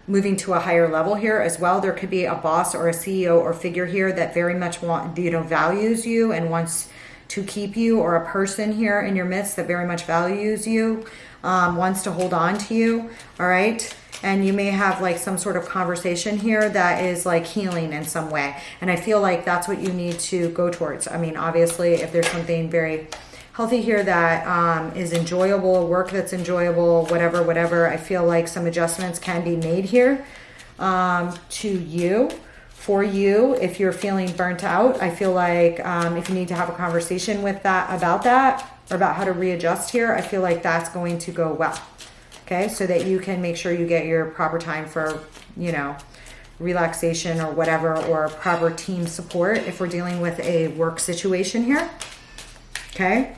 moving to a higher level here as well. There could be a boss or a CEO or figure here that very much values you and wants to keep you, or a person here in your midst that very much values you, wants to hold on to you. All right. And you may have like some sort of conversation here that is like healing in some way. And I feel like that's what you need to go towards. I mean, obviously, if there's something very healthy here that is enjoyable, work that's enjoyable, whatever, I feel like some adjustments can be made here to you. For you, if you're feeling burnt out, I feel like if you need to have a conversation with about that, or about how to readjust here, I feel like that's going to go well. Okay, so that you can make sure you get your proper time for, you know, relaxation or whatever, or proper team support if we're dealing with a work situation here. Okay.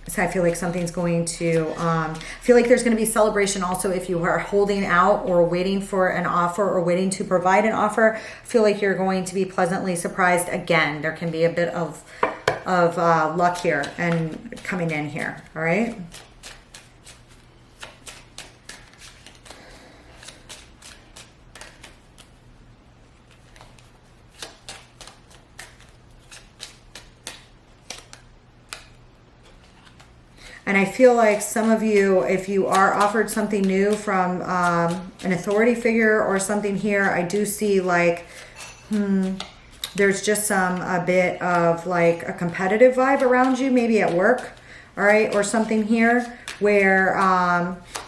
So I feel like something's going to, I feel like there's going to be celebration also if you are holding out or waiting for an offer or waiting to provide an offer. I feel like you're going to be pleasantly surprised again. There can be a bit of luck here and coming in here. All right. And I feel like some of you, if you are offered something new from an authority figure or something here, I do see like, there's just a bit of like a competitive vibe around you, maybe at work, all right, or something here where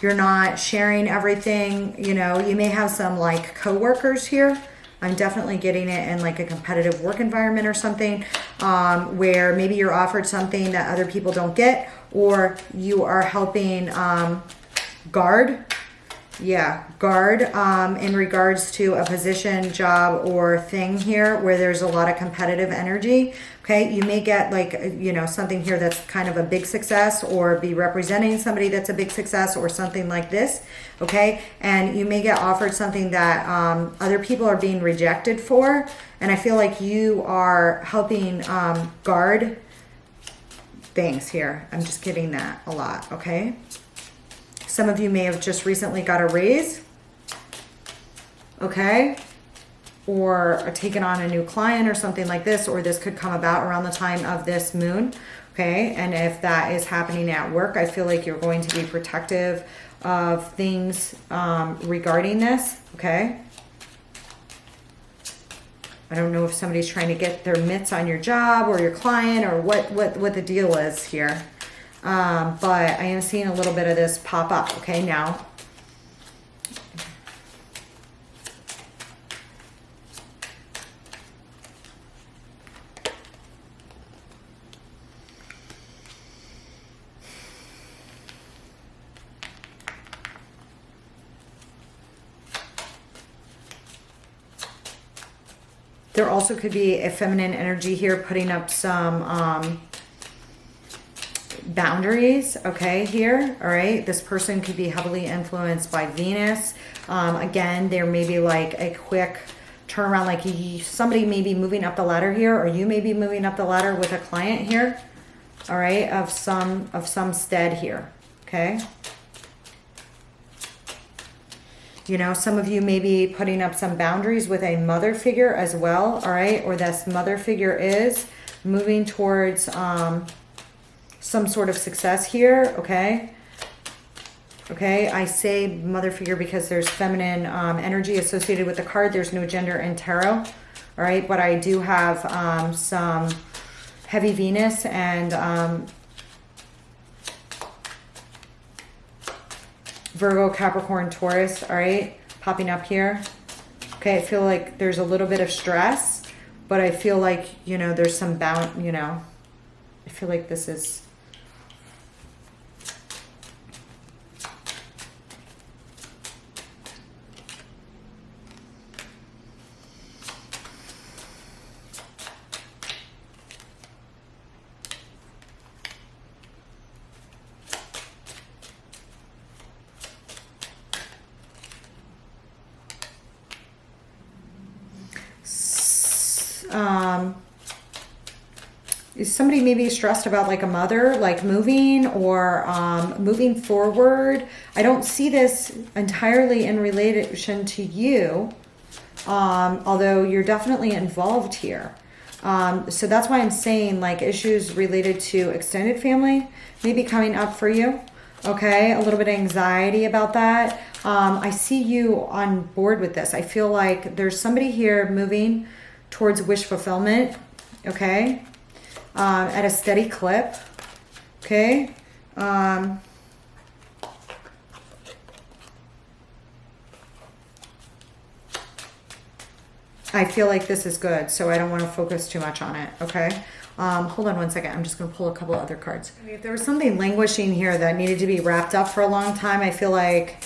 you're not sharing everything. You know, you may have some like coworkers here. I'm definitely getting it in like a competitive work environment or something where maybe you're offered something that other people don't get, or you are helping guard in regards to a position, job, or thing here where there's a lot of competitive energy. Okay, you may get like, you know, something here that's kind of a big success, or be representing somebody that's a big success or something like this. Okay, and you may get offered something that other people are being rejected for, and I feel like you are helping guard things here. I'm just getting that a lot. Okay, some of you may have just recently got a raise. Okay, or taken on a new client or something like this, or this could come about around the time of this moon. Okay, and if that is happening at work, I feel like you're going to be protective of things regarding this. Okay, I don't know if somebody's trying to get their mitts on your job or your client, or what the deal is here, but I am seeing a little bit of this pop up. Okay, now there also could be a feminine energy here putting up some boundaries, okay, here, all right? This person could be heavily influenced by Venus. Again, there may be like a quick turnaround, like somebody may be moving up the ladder here, or you may be moving up the ladder with a client here, all right, of some stead here, okay? You know, some of you may be putting up some boundaries with a mother figure as well, all right? Or this mother figure is moving towards some sort of success here, okay? Okay, I say mother figure because there's feminine energy associated with the card. There's no gender in tarot, all right? But I do have some heavy Venus and Virgo, Capricorn, Taurus, all right, popping up here. Okay, I feel like there's a little bit of stress, but I feel like, you know, there's some I feel like this is, somebody maybe stressed about like a mother, like moving or moving forward. I don't see this entirely in relation to you, although you're definitely involved here. So that's why I'm saying like issues related to extended family may be coming up for you. Okay, a little bit of anxiety about that. I see you on board with this. I feel like there's somebody here moving towards wish fulfillment. Okay. At a steady clip. Okay. I feel like this is good, so I don't want to focus too much on it. Okay. Hold on one second. I'm just going to pull a couple other cards. If there was something languishing here that needed to be wrapped up for a long time, I feel like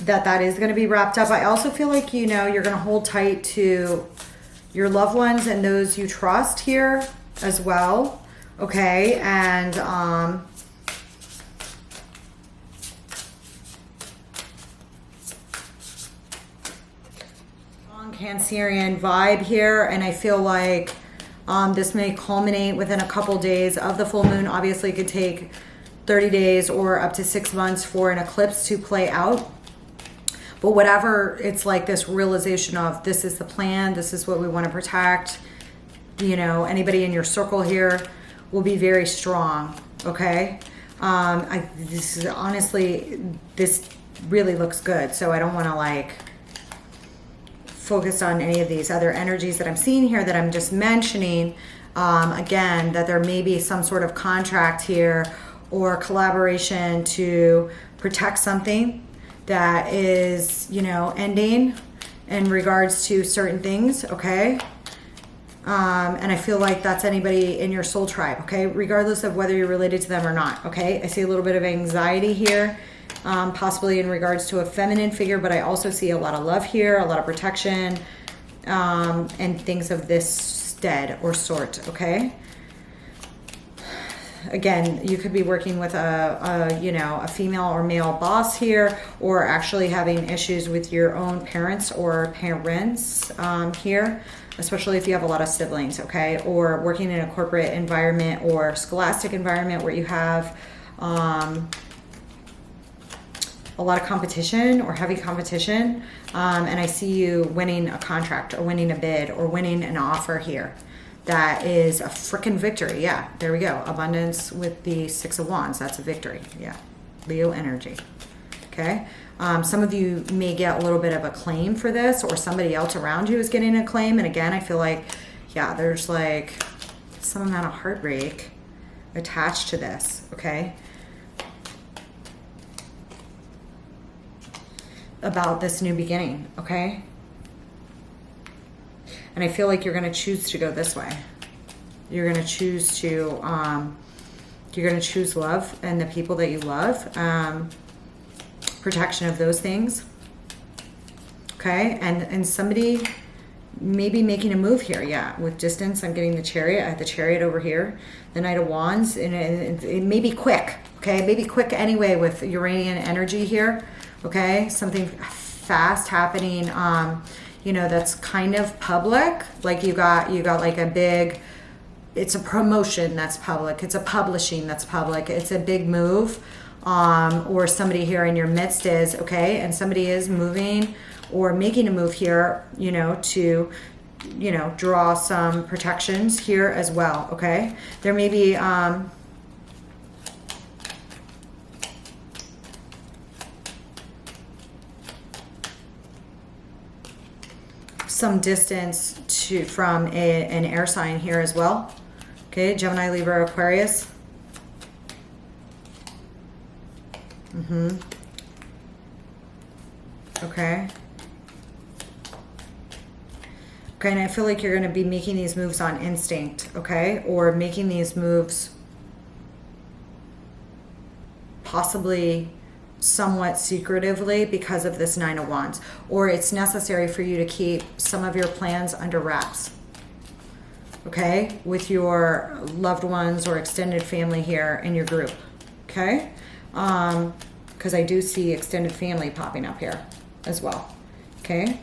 that is going to be wrapped up. I also feel like, you know, you're going to hold tight to your loved ones and those you trust here as well. Okay. And, Cancerian vibe here, and I feel like this may culminate within a couple days of the full moon. Obviously, it could take 30 days or up to 6 months for an eclipse to play out. But whatever, it's like this realization of this is the plan, this is what we want to protect. You know, anybody in your circle here will be very strong. Okay, this is honestly, this really looks good. So I don't want to like focused on any of these other energies that I'm seeing here that I'm just mentioning. Again, that there may be some sort of contract here or collaboration to protect something that is, you know, ending in regards to certain things. Okay. And I feel like that's anybody in your soul tribe. Okay. Regardless of whether you're related to them or not. Okay. I see a little bit of anxiety here. Possibly in regards to a feminine figure, but I also see a lot of love here, a lot of protection, and things of this stead or sort. Okay. Again, you could be working with you know, a female or male boss here, or actually having issues with your own parents or parents here, especially if you have a lot of siblings. Okay. Or working in a corporate environment or scholastic environment where you have, a lot of competition or heavy competition, and I see you winning a contract or winning a bid or winning an offer here. That is a freaking victory. Yeah, there we go. Abundance with the 6 of Wands. That's a victory. Yeah, Leo energy. Okay. Some of you may get a little bit of a claim for this, or somebody else around you is getting a claim. And again, I feel like, yeah, there's like some amount of heartbreak attached to this. Okay. About this new beginning. Okay. And I feel like you're going to choose to go this way. You're going to choose to, you're going to choose love and the people that you love, protection of those things. Okay. And somebody may be making a move here. Yeah. With distance, I'm getting the Chariot. I have the Chariot over here, the Knight of Wands, and it may be quick. Okay. Maybe quick anyway with Uranian energy here. Okay. Something fast happening, you know, that's kind of public. Like you got like a big, it's a promotion that's public. It's a publishing that's public. It's a big move, or somebody here in your midst is, okay. And somebody is moving or making a move here, you know, to, you know, draw some protections here as well. Okay. There may be, some distance from an air sign here as well. Okay, Gemini, Libra, Aquarius. Okay. Okay, and I feel like you're going to be making these moves on instinct, okay? Or making these moves possibly somewhat secretively because of this 9 of Wands, or it's necessary for you to keep some of your plans under wraps, okay, with your loved ones or extended family here in your group. Okay, because I do see extended family popping up here as well. Okay,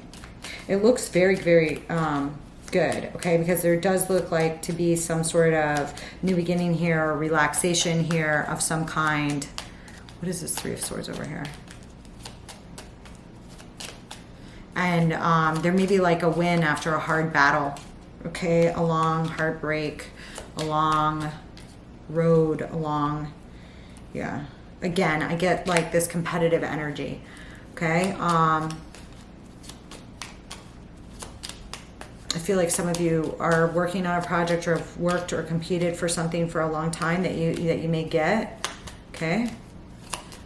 it looks very, very good, okay? Because there does look like to be some sort of new beginning here, or relaxation here of some kind. What is this Three of Swords over here? And there may be like a win after a hard battle, okay? A long heartbreak, a long road, a long, yeah. Again, I get like this competitive energy, okay? I feel like some of you are working on a project, or have worked or competed for something for a long time that you may get, okay?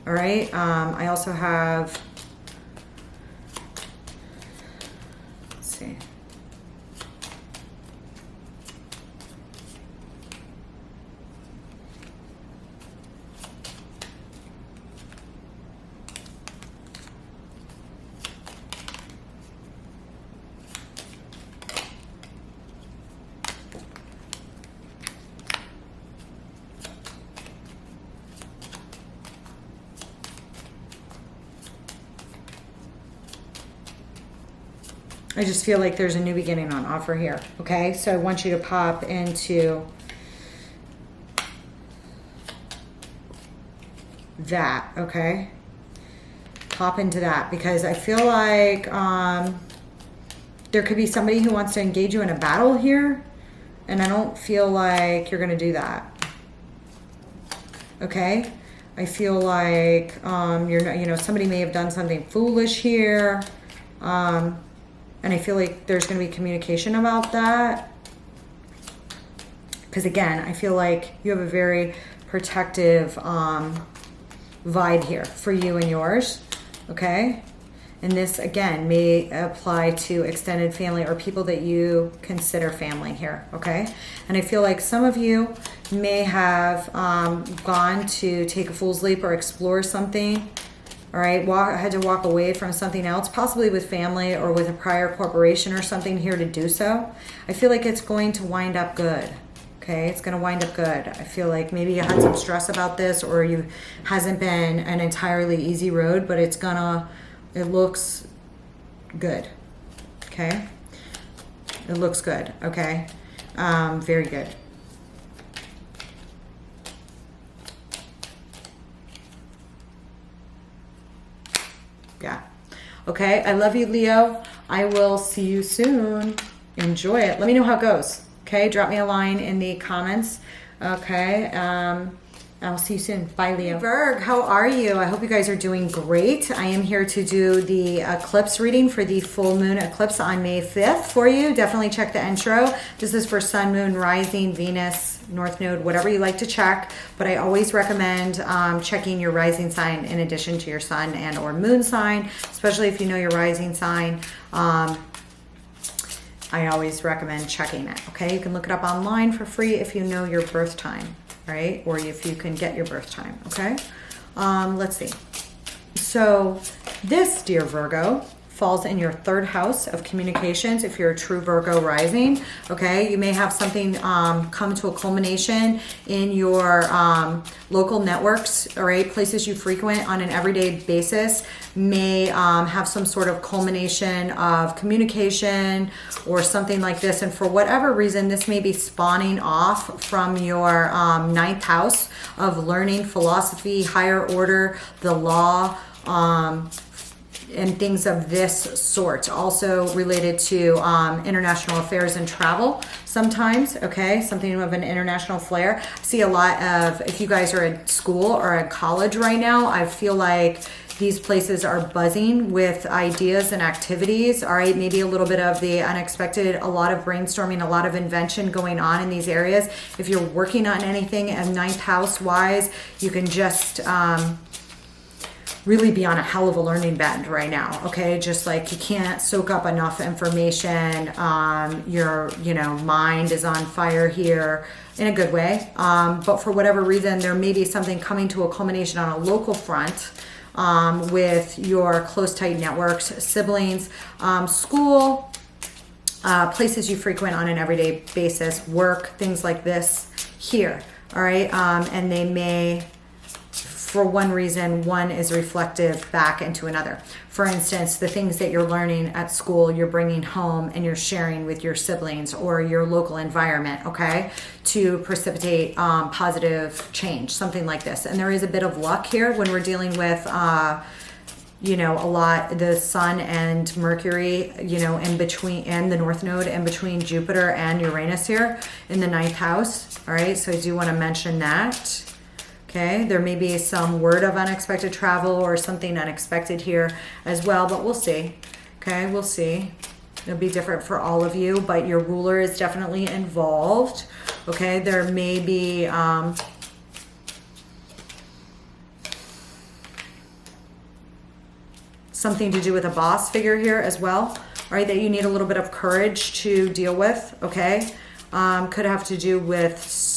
All right, I also have, let's see. I just feel like there's a new beginning on offer here, okay? So I want you to pop into that, okay? Pop into that, because I feel like there could be somebody who wants to engage you in a battle here, and I don't feel like you're going to do that, okay? I feel like you're not, you know, somebody may have done something foolish here, and I feel like there's going to be communication about that. Because again, I feel like you have a very protective vibe here for you and yours. Okay? And this, again, may apply to extended family or people that you consider family here. Okay? And I feel like some of you may have gone to take a fool's leap or explore something. All right, had to walk away from something else, possibly with family or with a prior corporation or something here to do so. I feel like it's going to wind up good. Okay, it's going to wind up good. I feel like maybe you had some stress about this, or you hasn't been an entirely easy road, but it looks good. Okay, it looks good. Okay, very good. Yeah. Okay. I love you, Leo. I will see you soon. Enjoy it. Let me know how it goes. Okay. Drop me a line in the comments. Okay. I'll see you soon. Bye, Leo. Virgo, how are you? I hope you guys are doing great. I am here to do the eclipse reading for the full moon eclipse on May 5th for you. Definitely check the intro. This is for sun, moon, rising, Venus, north node, whatever you like to check. But I always recommend checking your rising sign in addition to your sun and or moon sign, especially if you know your rising sign. I always recommend checking it. Okay, you can look it up online for free if you know your birth time. Right? Or if you can get your birth time, okay? Let's see. So this, dear Virgo, falls in your third house of communications if you're a true Virgo rising, okay? You may have something come to a culmination in your local networks, all right? Places you frequent on an everyday basis may have some sort of culmination of communication or something like this. And for whatever reason, this may be spawning off from your ninth house of learning, philosophy, higher order, the law, and things of this sort. Also related to international affairs and travel sometimes, okay? Something of an international flair. I see a lot of, if you guys are at school or at college right now, I feel like these places are buzzing with ideas and activities, all right? Maybe a little bit of the unexpected, a lot of brainstorming, a lot of invention going on in these areas. If you're working on anything and ninth house wise, you can just really be on a hell of a learning bend right now, okay? Just like you can't soak up enough information. Your, mind is on fire here in a good way. But for whatever reason, there may be something coming to a culmination on a local front with your close, tight networks, siblings, school, places you frequent on an everyday basis, work, things like this here, all right? And they may for one reason, one is reflective back into another. For instance, the things that you're learning at school, you're bringing home and you're sharing with your siblings or your local environment, okay, to precipitate positive change, something like this. And there is a bit of luck here when we're dealing with, you know, a lot, the sun and Mercury, you know, in between, and the North Node in between Jupiter and Uranus here in the 9th house. All right, so I do want to mention that. Okay, there may be some word of unexpected travel or something unexpected here as well, but we'll see. Okay, we'll see. It'll be different for all of you, but your ruler is definitely involved. Okay, there may be something to do with a boss figure here as well, all right, that you need a little bit of courage to deal with, okay? Could have to do with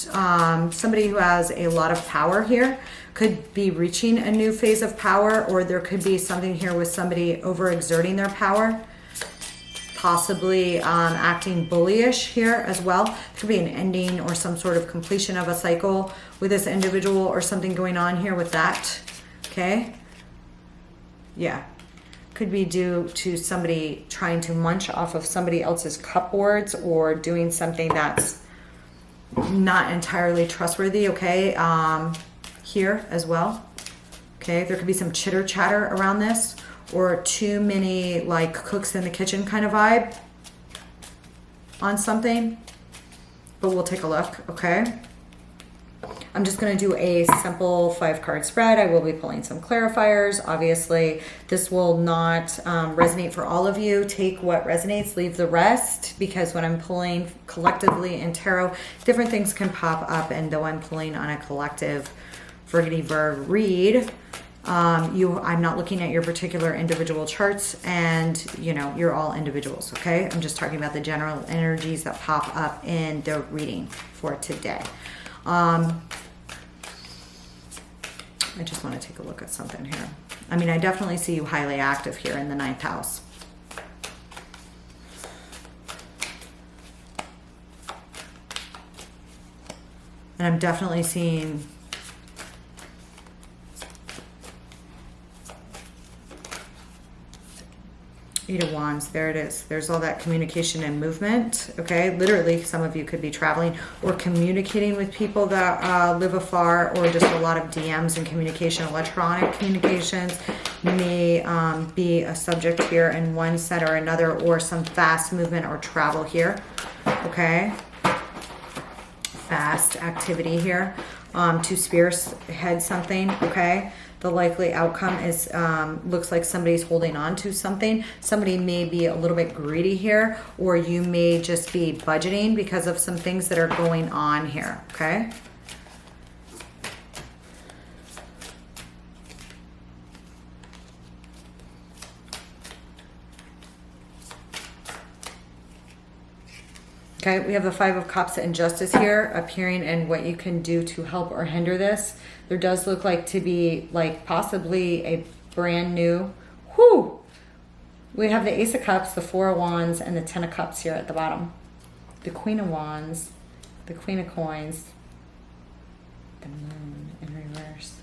somebody who has a lot of power here, could be reaching a new phase of power, or there could be something here with somebody overexerting their power, possibly acting bullyish here as well. There could be an ending or some sort of completion of a cycle with this individual or something going on here with that, okay? Yeah, could be due to somebody trying to munch off of somebody else's cupboards or doing something that's not entirely trustworthy, okay, here as well. Okay, there could be some chitter chatter around this, or too many like cooks in the kitchen kind of vibe on something, but we'll take a look, okay? I'm just going to do a simple 5-card spread. I will be pulling some clarifiers. Obviously, this will not resonate for all of you. Take what resonates, leave the rest, because when I'm pulling collectively in tarot, different things can pop up, and though I'm pulling on a collective Virgo read, I'm not looking at your particular individual charts, and you know, you're all individuals, okay? I'm just talking about the general energies that pop up in the reading for today. I just want to take a look at something here. I mean, I definitely see you highly active here in the 9th house. And I'm definitely seeing Eight of Wands, there it is. There's all that communication and movement, okay? Literally, some of you could be traveling or communicating with people that live afar, or just a lot of DMs and communication. Electronic communications may be a subject here in one set or another, or some fast movement or travel here, okay? Fast activity here to spearhead something, okay? The likely outcome is, looks like somebody's holding on to something. Somebody may be a little bit greedy here, or you may just be budgeting because of some things that are going on here, okay? Okay, we have the Five of Cups and Justice here appearing, and what you can do to help or hinder this. There does look like to be like possibly a brand new, we have the Ace of Cups, the Four of Wands, and the Ten of Cups here at the bottom. The Queen of Wands, the Queen of Coins, the Moon in reverse.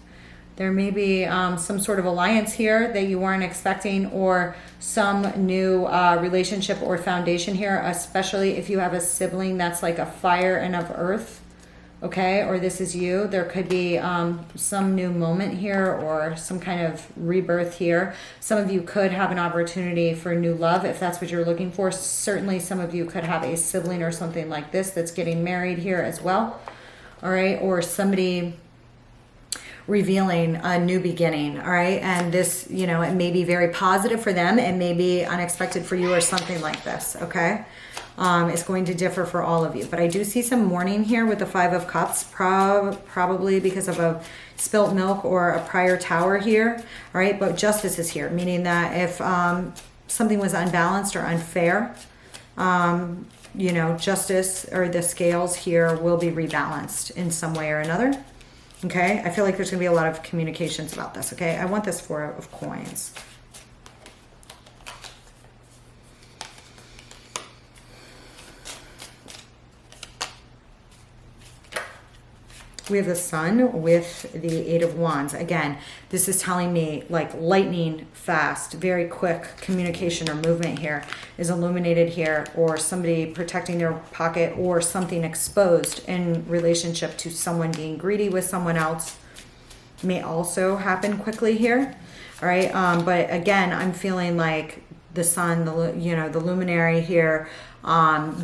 There may be some sort of alliance here that you weren't expecting, or some new relationship or foundation here, especially if you have a sibling that's like a fire and of earth, okay? Or this is you. There could be some new moment here, or some kind of rebirth here. Some of you could have an opportunity for new love if that's what you're looking for. Certainly some of you could have a sibling or something like this that's getting married here as well, all right? Or somebody revealing a new beginning, all right? And this, you know, it may be very positive for them, it may be unexpected for you, or something like this, okay? It's going to differ for all of you, but I do see some mourning here with the Five of Cups, probably because of a spilt milk or a prior tower here, all right? But justice is here, meaning that if something was unbalanced or unfair, you know, justice or the scales here will be rebalanced in some way or another. Okay, I feel like there's going to be a lot of communications about this, okay? I want this Four of Coins. We have the Sun with the Eight of Wands. Again, this is telling me like lightning fast, very quick communication or movement here is illuminated here, or somebody protecting their pocket, or something exposed in relationship to someone being greedy with someone else may also happen quickly here. All right. But again, I'm feeling like the Sun, the luminary here,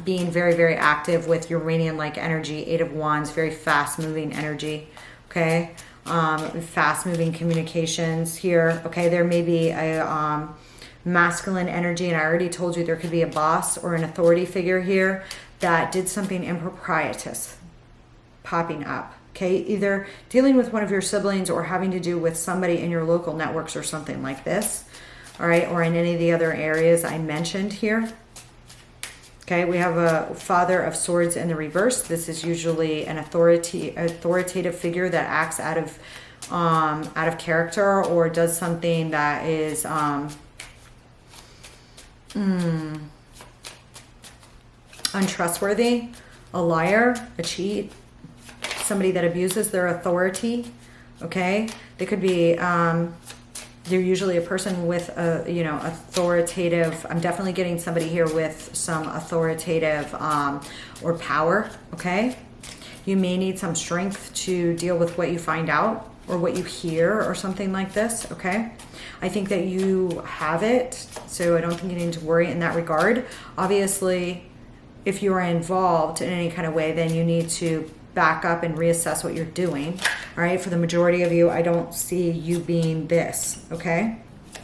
being very, very active with Uranian-like energy, Eight of Wands, very fast-moving energy, okay? Fast-moving communications here, okay? There may be a masculine energy, and I already told you there could be a boss or an authority figure here that did something improprietous popping up, okay? Either dealing with one of your siblings or having to do with somebody in your local networks or something like this, all right? Or in any of the other areas I mentioned here. Okay, we have a Father of Swords in the reverse. This is usually an authoritative figure that acts out of character, or does something that is untrustworthy, a liar, a cheat, somebody that abuses their authority. Okay, they could be they're usually a person with a, authoritative. I'm definitely getting somebody here with some authoritative or power, okay? You may need some strength to deal with what you find out or what you hear or something like this, okay? I think that you have it, so I don't think you need to worry in that regard. Obviously, if you are involved in any kind of way, then you need to back up and reassess what you're doing. All right, for the majority of you, I don't see you being this, okay?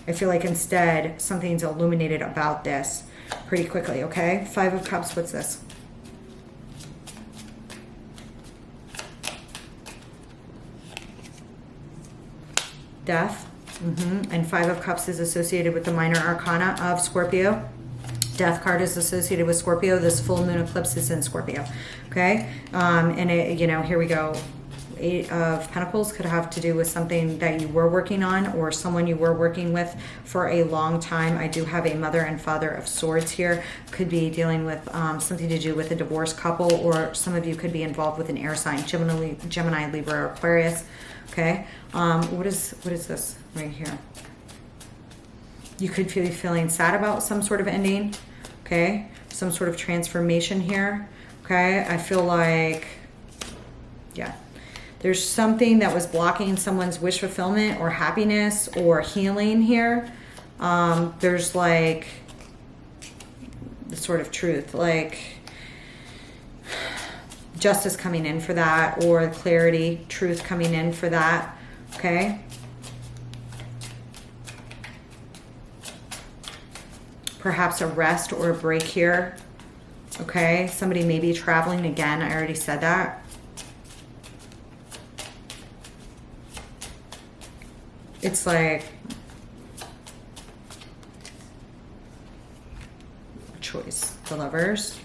I feel like instead something's illuminated about this pretty quickly, okay? Five of Cups, what's this? Death. And Five of Cups is associated with the minor arcana of Scorpio. Death card is associated with Scorpio. This full moon eclipse is in Scorpio. Okay. And it, here we go. Eight of Pentacles could have to do with something that you were working on, or someone you were working with for a long time. I do have a Mother and Father of Swords here. Could be dealing with something to do with a divorced couple, or some of you could be involved with an air sign, Gemini, Libra, or Aquarius. Okay. What is this right here? You could be feeling sad about some sort of ending, okay? Some sort of transformation here, okay? I feel like, yeah, there's something that was blocking someone's wish fulfillment or happiness or healing here. There's like the sort of truth, like justice coming in for that, or clarity, truth coming in for that, okay? Perhaps a rest or a break here. Okay, somebody may be traveling again. I already said that. It's like a choice. The Lovers.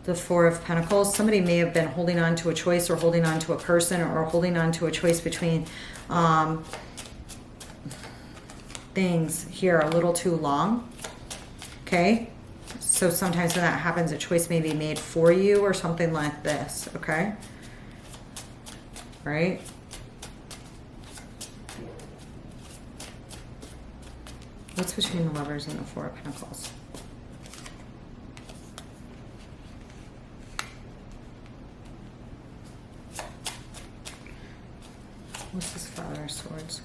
The Four of Pentacles. Somebody may have been holding on to a choice, or holding on to a person, or holding on to a choice between things here a little too long. Okay, so sometimes when that happens, a choice may be made for you or something like this. Okay, right? What's between the Lovers and the Four of Pentacles? What's this Father of Swords?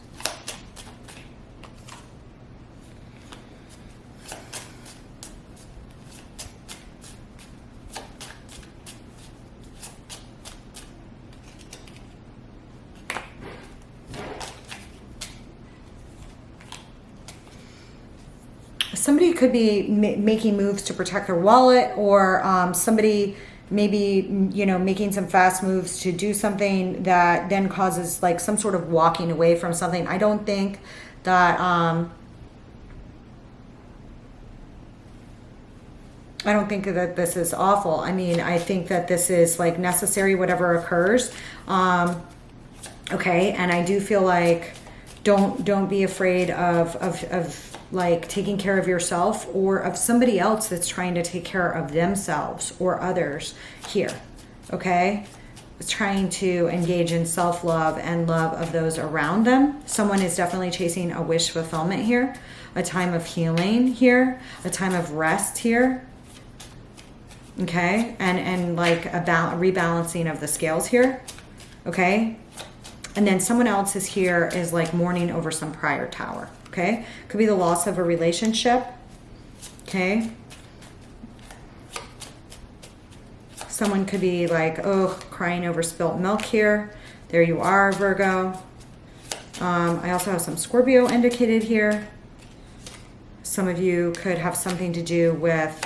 Somebody could be making moves to protect their wallet, or somebody maybe, making some fast moves to do something that then causes like some sort of walking away from something. I don't think that, I don't think that this is awful. I mean, I think that this is like necessary, whatever occurs. Okay. And I do feel like don't be afraid of like taking care of yourself, or of somebody else that's trying to take care of themselves or others here. Okay. trying to engage in self-love and love of those around them. Someone is definitely chasing a wish fulfillment here, a time of healing here, a time of rest here. Okay, and like a rebalancing of the scales here. Okay, and then someone else is here is like mourning over some prior tower. Okay, could be the loss of a relationship. Okay, someone could be like, oh, crying over spilt milk here. There you are, Virgo. I also have some Scorpio indicated here. Some of you could have something to do with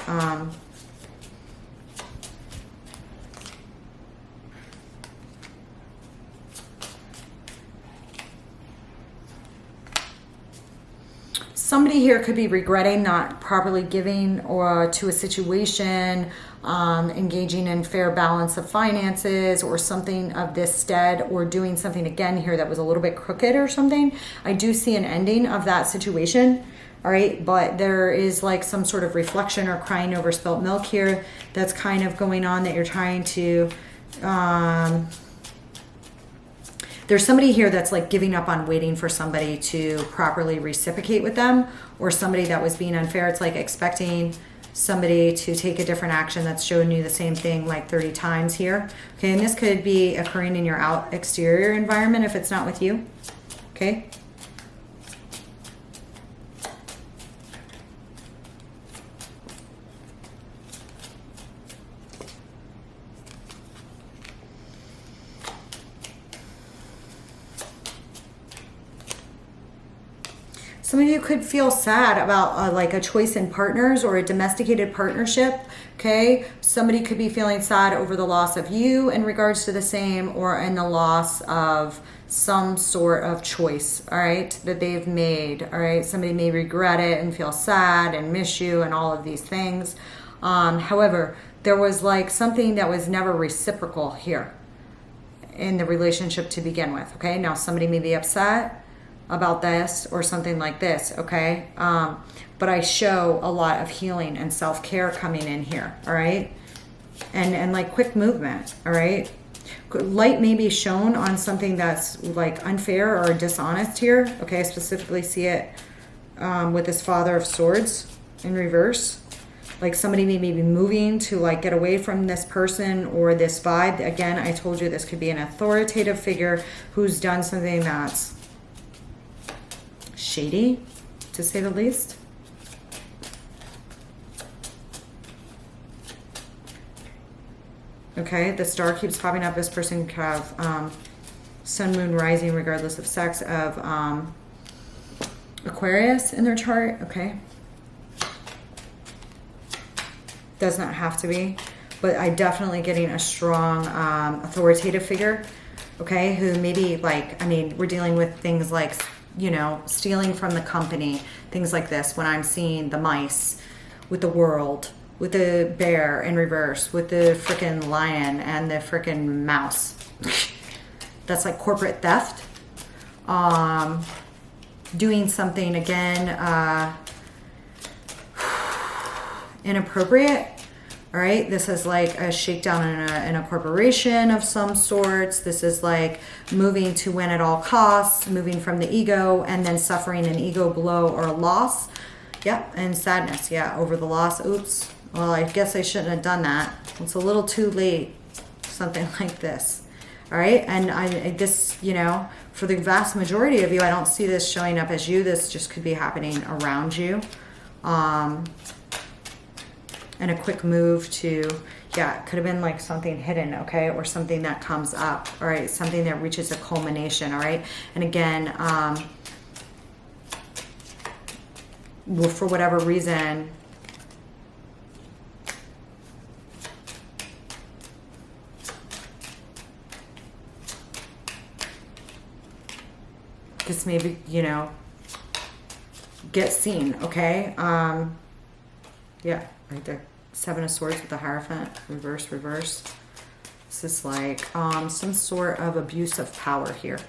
somebody here could be regretting not properly giving or to a situation, engaging in fair balance of finances or something of this stead, or doing something again here that was a little bit crooked or something. I do see an ending of that situation. All right, but there is like some sort of reflection or crying over spilt milk here that's kind of going on, that you're trying to there's somebody here that's like giving up on waiting for somebody to properly reciprocate with them, or somebody that was being unfair. It's like expecting somebody to take a different action that's showing you the same thing like 30 times here. Okay, and this could be occurring in your exterior environment if it's not with you. Okay. Some of you could feel sad about like a choice in partners or a domesticated partnership, okay? Somebody could be feeling sad over the loss of you in regards to the same, or in the loss of some sort of choice, all right, that they've made, all right? Somebody may regret it and feel sad and miss you and all of these things. However, there was like something that was never reciprocal here in the relationship to begin with, okay? Now somebody may be upset about this or something like this, okay? But I show a lot of healing and self-care coming in here, all right? And like quick movement, all right? Light may be shown on something that's like unfair or dishonest here, okay? I specifically see it with this Father of Swords in reverse. Like somebody may be moving to like get away from this person or this vibe. Again, I told you this could be an authoritative figure who's done something that's shady, to say the least. Okay, the star keeps popping up. This person could have sun, moon, rising, regardless of sex, of Aquarius in their chart. Okay, does not have to be, but I definitely getting a strong authoritative figure, okay, who maybe like, I mean, we're dealing with things like, you know, stealing from the company, things like this. When I'm seeing the mice with the world, with the bear in reverse, with the freaking lion and the freaking mouse. That's like corporate theft. Doing something again inappropriate. All right, this is like a shakedown in a corporation of some sorts. This is like moving to win at all costs, moving from the ego, and then suffering an ego blow or loss. Yep, and sadness, yeah, over the loss. Oops, well, I guess I shouldn't have done that. It's a little too late, something like this. All right, and this, you know, for the vast majority of you, I don't see this showing up as you. This just could be happening around you. And a quick move to, yeah, it could have been like something hidden, okay, or something that comes up, all right, something that reaches a culmination, all right. And again, well, for whatever reason, this maybe, you know, get seen, okay. Yeah, right there. Seven of Swords with the Hierophant, reverse, reverse. This is like some sort of abuse of power here.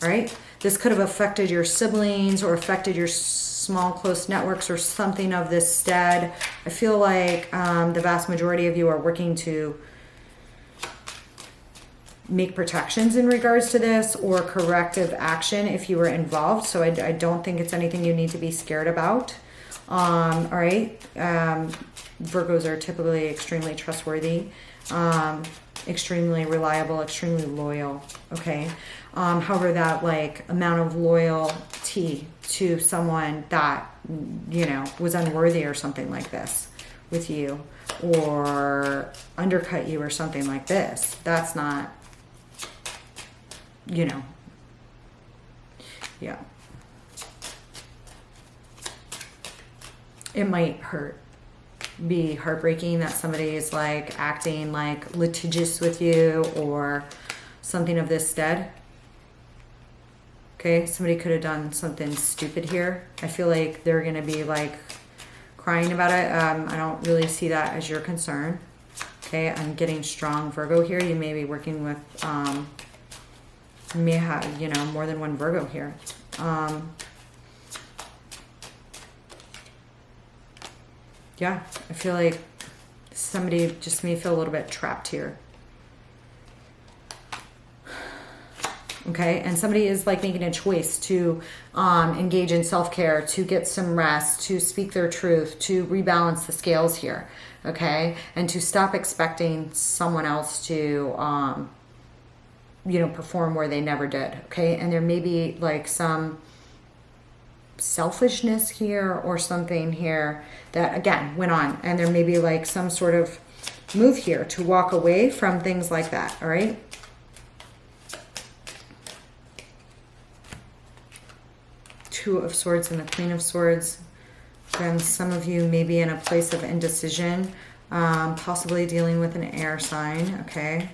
All right? This could have affected your siblings or affected your small, close networks or something of this stead. I feel like the vast majority of you are working to make protections in regards to this or corrective action if you were involved. So I don't think it's anything you need to be scared about. All right. Virgos are typically extremely trustworthy, extremely reliable, extremely loyal. Okay. However, that like amount of loyalty to someone that, you know, was unworthy or something like this with you, or undercut you or something like this, that's not, you know, yeah. It might be heartbreaking that somebody is like acting like litigious with you or something of this stead. Okay, somebody could have done something stupid here. I feel like they're going to be like crying about it. I don't really see that as your concern. Okay, I'm getting strong Virgo here. You may be working with, you may have, you know, more than one Virgo here. Yeah, I feel like somebody just may feel a little bit trapped here. Okay, and somebody is like making a choice to engage in self-care, to get some rest, to speak their truth, to rebalance the scales here, okay, and to stop expecting someone else to, you know, perform where they never did, okay, and there may be like some selfishness here or something here that, again, went on, and there may be like some sort of move here to walk away from things like that, all right? Two of Swords and the Queen of Swords. Then some of you may be in a place of indecision, possibly dealing with an air sign, okay?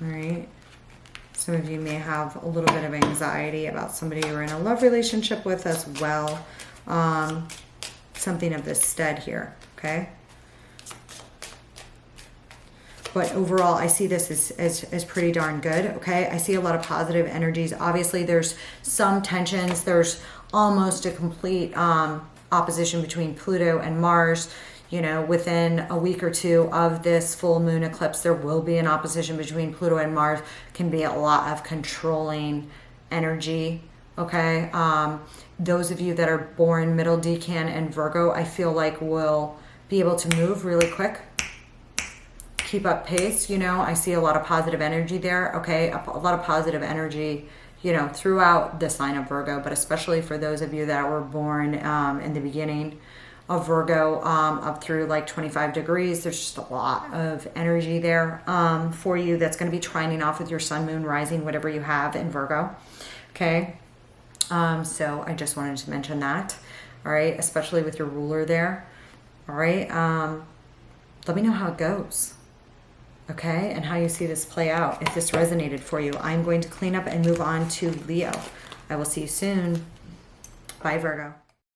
All right. Some of you may have a little bit of anxiety about somebody you're in a love relationship with as well. Something of this stead here, okay? But overall, I see this as pretty darn good, okay? I see a lot of positive energies. Obviously, there's some tensions. There's almost a complete opposition between Pluto and Mars. You know, within a week or two of this full moon eclipse, there will be an opposition between Pluto and Mars. Can be a lot of controlling energy, okay? Those of you that are born middle decan and Virgo, I feel like will be able to move really quick. Keep up pace, you know, I see a lot of positive energy there, okay? A lot of positive energy, you know, throughout the sign of Virgo, but especially for those of you that were born in the beginning of Virgo up through like 25 degrees. There's just a lot of energy there for you that's going to be trining off with your sun, moon, rising, whatever you have in Virgo, okay? So I just wanted to mention that, all right, especially with your ruler there, all right? Let me know how it goes. Okay, and how you see this play out. If this resonated for you, I'm going to clean up and move on to Leo. I will see you soon. Bye, Virgo.